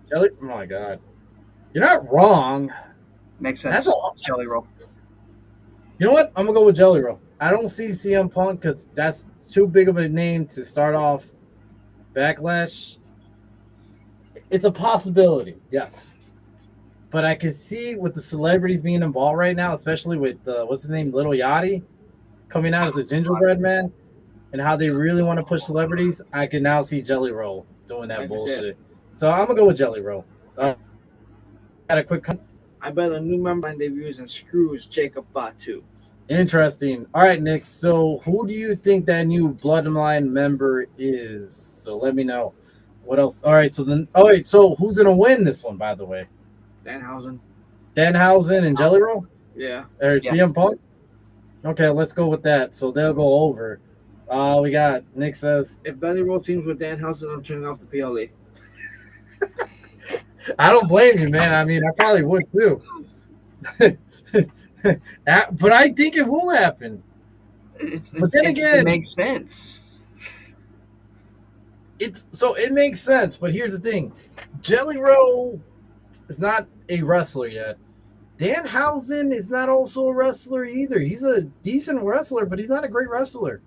Jelly? Oh my God. You're not wrong. Makes sense. Jelly Roll. You know what? I'm going to go with Jelly Roll. I don't see CM Punk because that's too big of a name to start off Backlash. It's a possibility, yes. But I can see with the celebrities being involved right now, especially with, what's his name, Little Yachty, coming out as a gingerbread man, and how they really want to push celebrities, I can now see Jelly Roll doing that bullshit. So I'm going to go with Jelly Roll. Got a quick... I bet a new member debuts and screws Jacob Batu. Interesting. All right, Nick. So who do you think that new Bloodline member is? So let me know. What else? All right. So then, so who's going to win this one, by the way? Danhausen and Jelly Roll? Yeah. Or CM Punk? Okay, let's go with that. So they'll go over. We got, Nick says, if Belly Roll teams with Danhausen, I'm turning off the PLE. I don't blame you, man. I mean, I probably would too. But I think it will happen. But then again, it makes sense. It makes sense. But here's the thing: Jelly Roll is not a wrestler yet. Danhausen is not also a wrestler either. He's a decent wrestler, but he's not a great wrestler.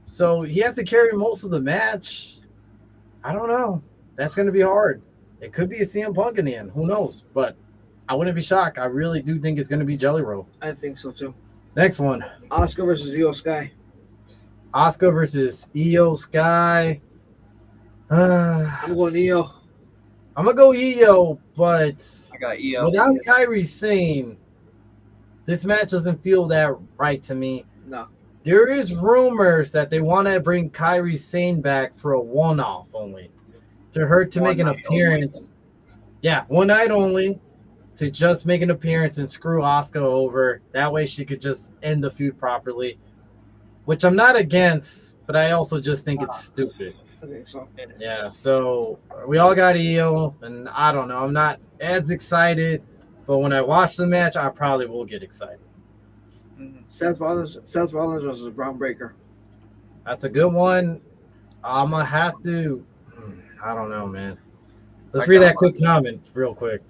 So he has to carry most of the match. I don't know. That's going to be hard. It could be a CM Punk in the end. Who knows? But I wouldn't be shocked. I really do think it's going to be Jelly Roll. I think so, too. Next one. Oscar versus Io Sky. Oscar versus Io Sky. I'm going Io. I'm going to go Io, but I got Io. without Kyrie Sane, this match doesn't feel that right to me. No. There is rumors that they want to bring Kyrie Sane back for a one-off only. To make an appearance. Yeah, one night only. To just make an appearance and screw Asuka over. That way she could just end the feud properly. which I'm not against, but I also just think it's stupid. I think so. Yeah, so we all got EO, and I don't know. I'm not as excited, but when I watch the match, I probably will get excited. Seth Rollins versus Braun Breaker. That's a good one. I'm gonna have to. I don't know, man. Let's read that quick comment real quick.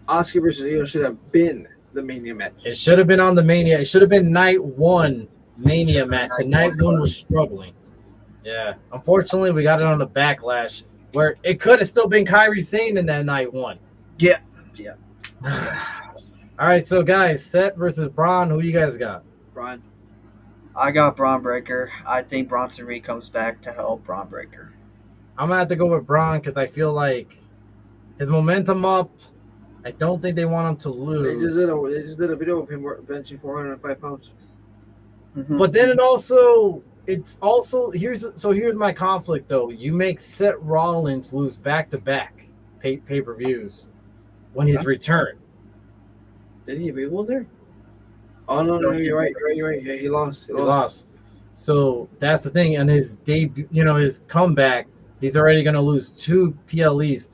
Oscar versus Io should have been the Mania match. It should have been on the Mania. It should have been night one Mania match, and night one was struggling. Yeah, unfortunately, we got it on the Backlash, where it could have still been Kairi Sane in that night one. Yeah. All right, so guys, Seth versus Braun. Who you guys got? Braun. I got Braun Breaker. I think Bronson Reed comes back to help Braun Breaker. I'm gonna have to go with Braun because I feel like his momentum up. I don't think they want him to lose. They just did a video of him benching 405 pounds. Mm-hmm. But then here's my conflict though. You make Seth Rollins lose back-to-back pay-per-views when he's returned. Did he be there? Oh no, you're right. Yeah, he lost. He lost. So that's the thing. And his debut, his comeback, he's already gonna lose 2 PLEs.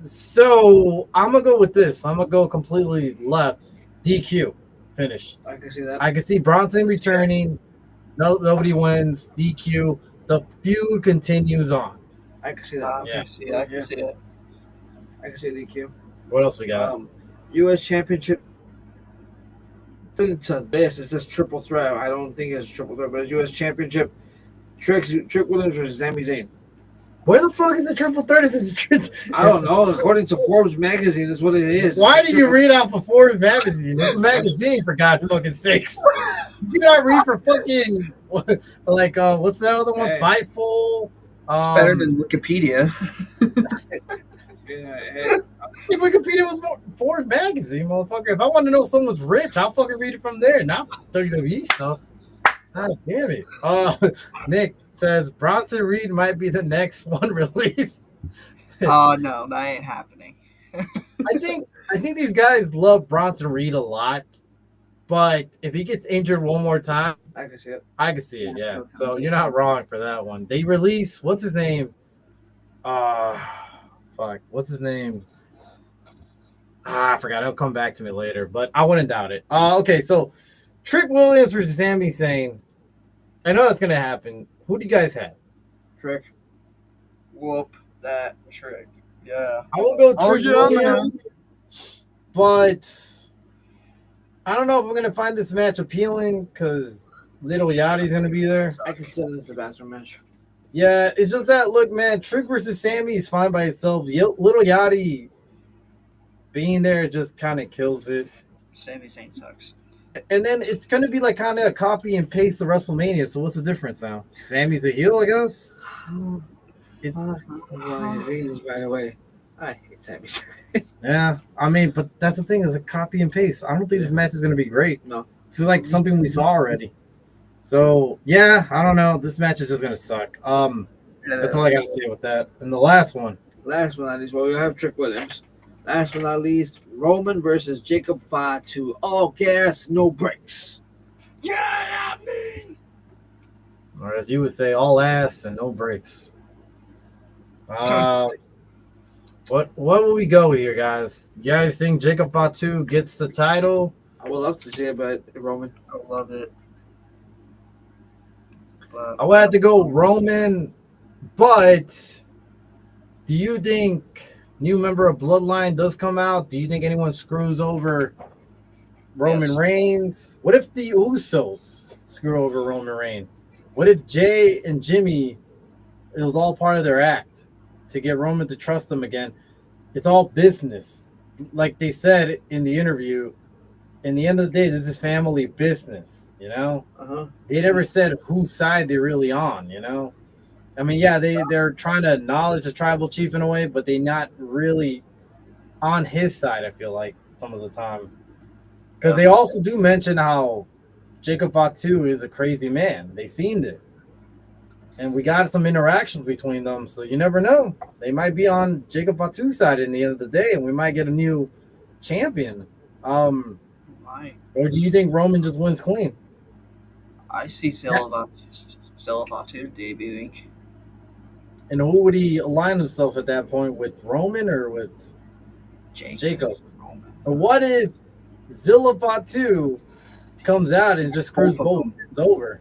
So I'm gonna go with this. I'm gonna go completely left. DQ finish. I can see that. I can see Bronson returning. Nobody wins. DQ. The feud continues on. I can see that. I can see it. I can see DQ. What else we got? U.S. Championship. To this, it's just triple threat. I don't think it's triple threat, but it's U.S. Championship. Trick Williams versus Sami Zayn. Where the fuck is the triple threat if it's I don't know. According to Forbes magazine, that's what it is. Why do you read out for Forbes magazine? It's a magazine, for God's fucking sakes. You not read for fucking what's that other one? Hey. Fightful. It's better than Wikipedia. Hey. Wikipedia was Forbes magazine, motherfucker. If I want to know someone's rich, I'll fucking read it from there, not WWE stuff. God damn it. Nick says Bronson Reed might be the next one released. Oh no, that ain't happening. I think these guys love Bronson Reed a lot, but if he gets injured one more time, I can see it. I can see it. Yeah. So you're not wrong for that one. They release what's his name? What's his name? I forgot. It'll come back to me later, but I wouldn't doubt it. Okay, so Trick Williams versus Sami Zayn. I know that's gonna happen. Who do you guys have? Trick. Whoop that Trick. Yeah. I will go Trick Williams, but I don't know if I'm gonna find this match appealing because Little Yachty's gonna be there. I consider this a bathroom match. Yeah, it's just that look, man. Trick versus Sammy is fine by itself. Little Yachty being there just kind of kills it. Sami Zayn sucks. And then it's going to be like kind of a copy and paste of WrestleMania. So what's the difference now? Sammy's a heel, I guess. Jesus, right away. I hate Sami Zayn. Yeah, I mean, but that's the thing is a copy and paste. I don't think this match is going to be great. No, it's like something we saw already. So yeah, I don't know. This match is just going to suck. That's all I got to say with that. And the last one. Last but not least, well, we have Trick Williams. Last but not least, Roman versus Jacob Fatu. All gas, no brakes. Yeah, me. Or as you would say, all ass and no brakes. What will we go here, guys? You guys think Jacob Fatu gets the title? I would love to see it, but Roman. I love it. But I would have to go Roman, but do you think new member of Bloodline does come out? Do you think anyone screws over Roman Reigns? What if the Usos screw over Roman Reigns? What if Jay and Jimmy, it was all part of their act to get Roman to trust them again? It's all business. Like they said in the interview, in the end of the day, this is family business, you know? They never said whose side they're really on, you know? I mean, yeah, they're trying to acknowledge the tribal chief in a way, but they're not really on his side, I feel like, some of the time. Because they also do mention how Jacob Fatu is a crazy man. They seen it. And we got some interactions between them, so you never know. They might be on Jacob Fatu's side in the end of the day, and we might get a new champion. Or do you think Roman just wins clean? I see Zillavatu debuting. And who would he align himself at that point with? Roman or with Jacob? Roman. Or what if Zillavatu comes out and just screws both over?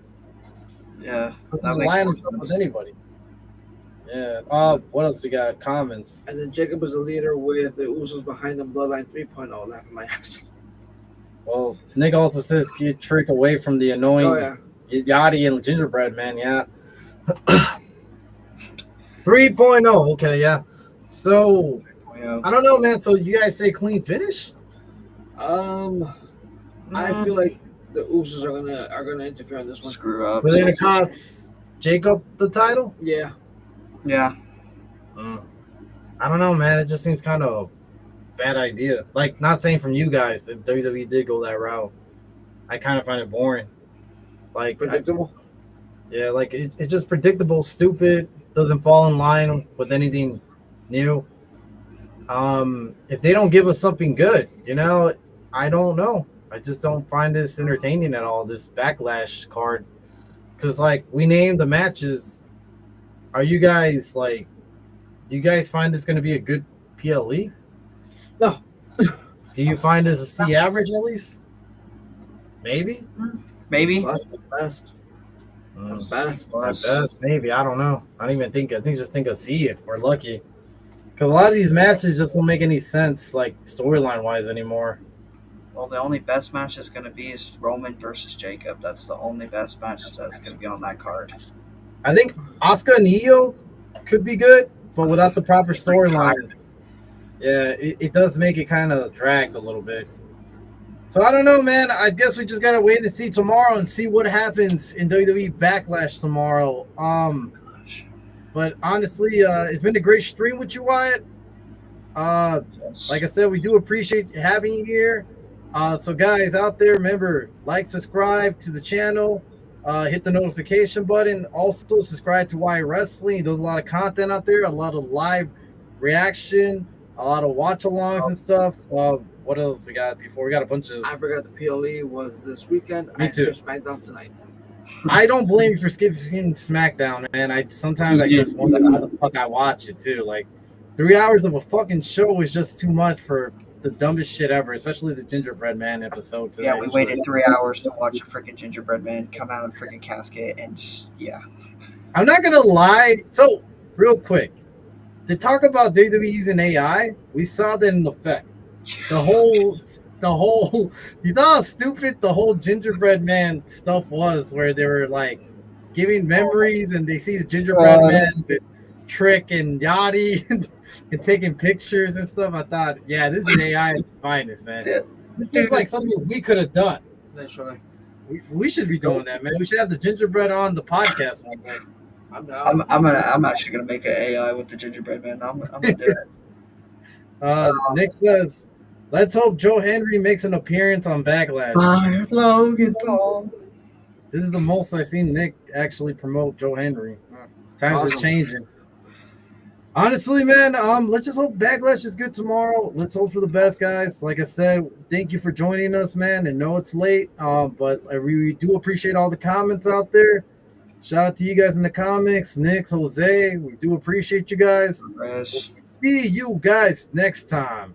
Yeah, Doesn't align himself with anybody. Yeah. What else we got? Comments. And then Jacob was a leader with the Usos behind him, Bloodline 3.0. Laughing my ass. Well, Nick also says get Trick away from the annoying Yachty and Gingerbread Man. Yeah. 3.0. Okay, yeah. So I don't know, man. So you guys say clean finish? I feel like the Usos are gonna interfere on this one. Screw up. Are they gonna cost Jacob the title? Yeah. Yeah. I don't know, man. It just seems kind of a bad idea. Like, not saying from you guys if WWE did go that route. I kind of find it boring. Like Predictable. Like it's just predictable, stupid, doesn't fall in line with anything new. If they don't give us something good, I don't know. I just don't find this entertaining at all, this Backlash card. Because, like, we named the matches. Are you guys, like, do you guys find this going to be a good PLE? No. Do you find this a C average at least? Maybe? Maybe. That's the best. Best, maybe. I don't know. I think just think a C if we're lucky. Because a lot of these matches just don't make any sense, like, storyline wise anymore. Well, the only best match is going to be is Roman versus Jacob. That's the only best match that's going to be on that card. I think Asuka and Io could be good, but without the proper storyline, it does make it kind of dragged a little bit. So I don't know, man. I guess we just gotta wait and see tomorrow and see what happens in WWE Backlash tomorrow. But honestly, it's been a great stream with you, Wyatt. Like I said, we do appreciate having you here. So guys out there, remember, like, subscribe to the channel, hit the notification button. Also subscribe to Wyatt Wrestling. He does a lot of content out there, a lot of live reaction, a lot of watch-alongs and stuff. What else we got before? We got a bunch of... I forgot the PLE was this weekend. Me too. SmackDown tonight. I don't blame you for skipping SmackDown, man. I just wonder how the fuck I watch it too. Like, 3 hours of a fucking show is just too much for the dumbest shit ever, especially the Gingerbread Man episode today. Yeah, we waited 3 hours to watch a freaking Gingerbread Man come out of a freaking casket and just, I'm not gonna lie. So, real quick, to talk about WWE using AI, we saw that in effect. The whole you saw how stupid the whole Gingerbread Man stuff was, where they were like giving memories and they see the Gingerbread Man with Trick and Yachty and taking pictures and stuff. I thought, this is AI at its finest, man. This seems like something we could have done. We should be doing that, man. We should have the Gingerbread on the podcast one day. I'm actually gonna make an AI with the Gingerbread Man. I'm gonna do it. Nick says, let's hope Joe Henry makes an appearance on Backlash. Logan Paul. This is the most I've seen Nick actually promote Joe Henry. Times are changing. Honestly, man, let's just hope Backlash is good tomorrow. Let's hope for the best, guys. Like I said, thank you for joining us, man. I know it's late, but I really do appreciate all the comments out there. Shout out to you guys in the comments, Nick, Jose. We do appreciate you guys. We'll see you guys next time.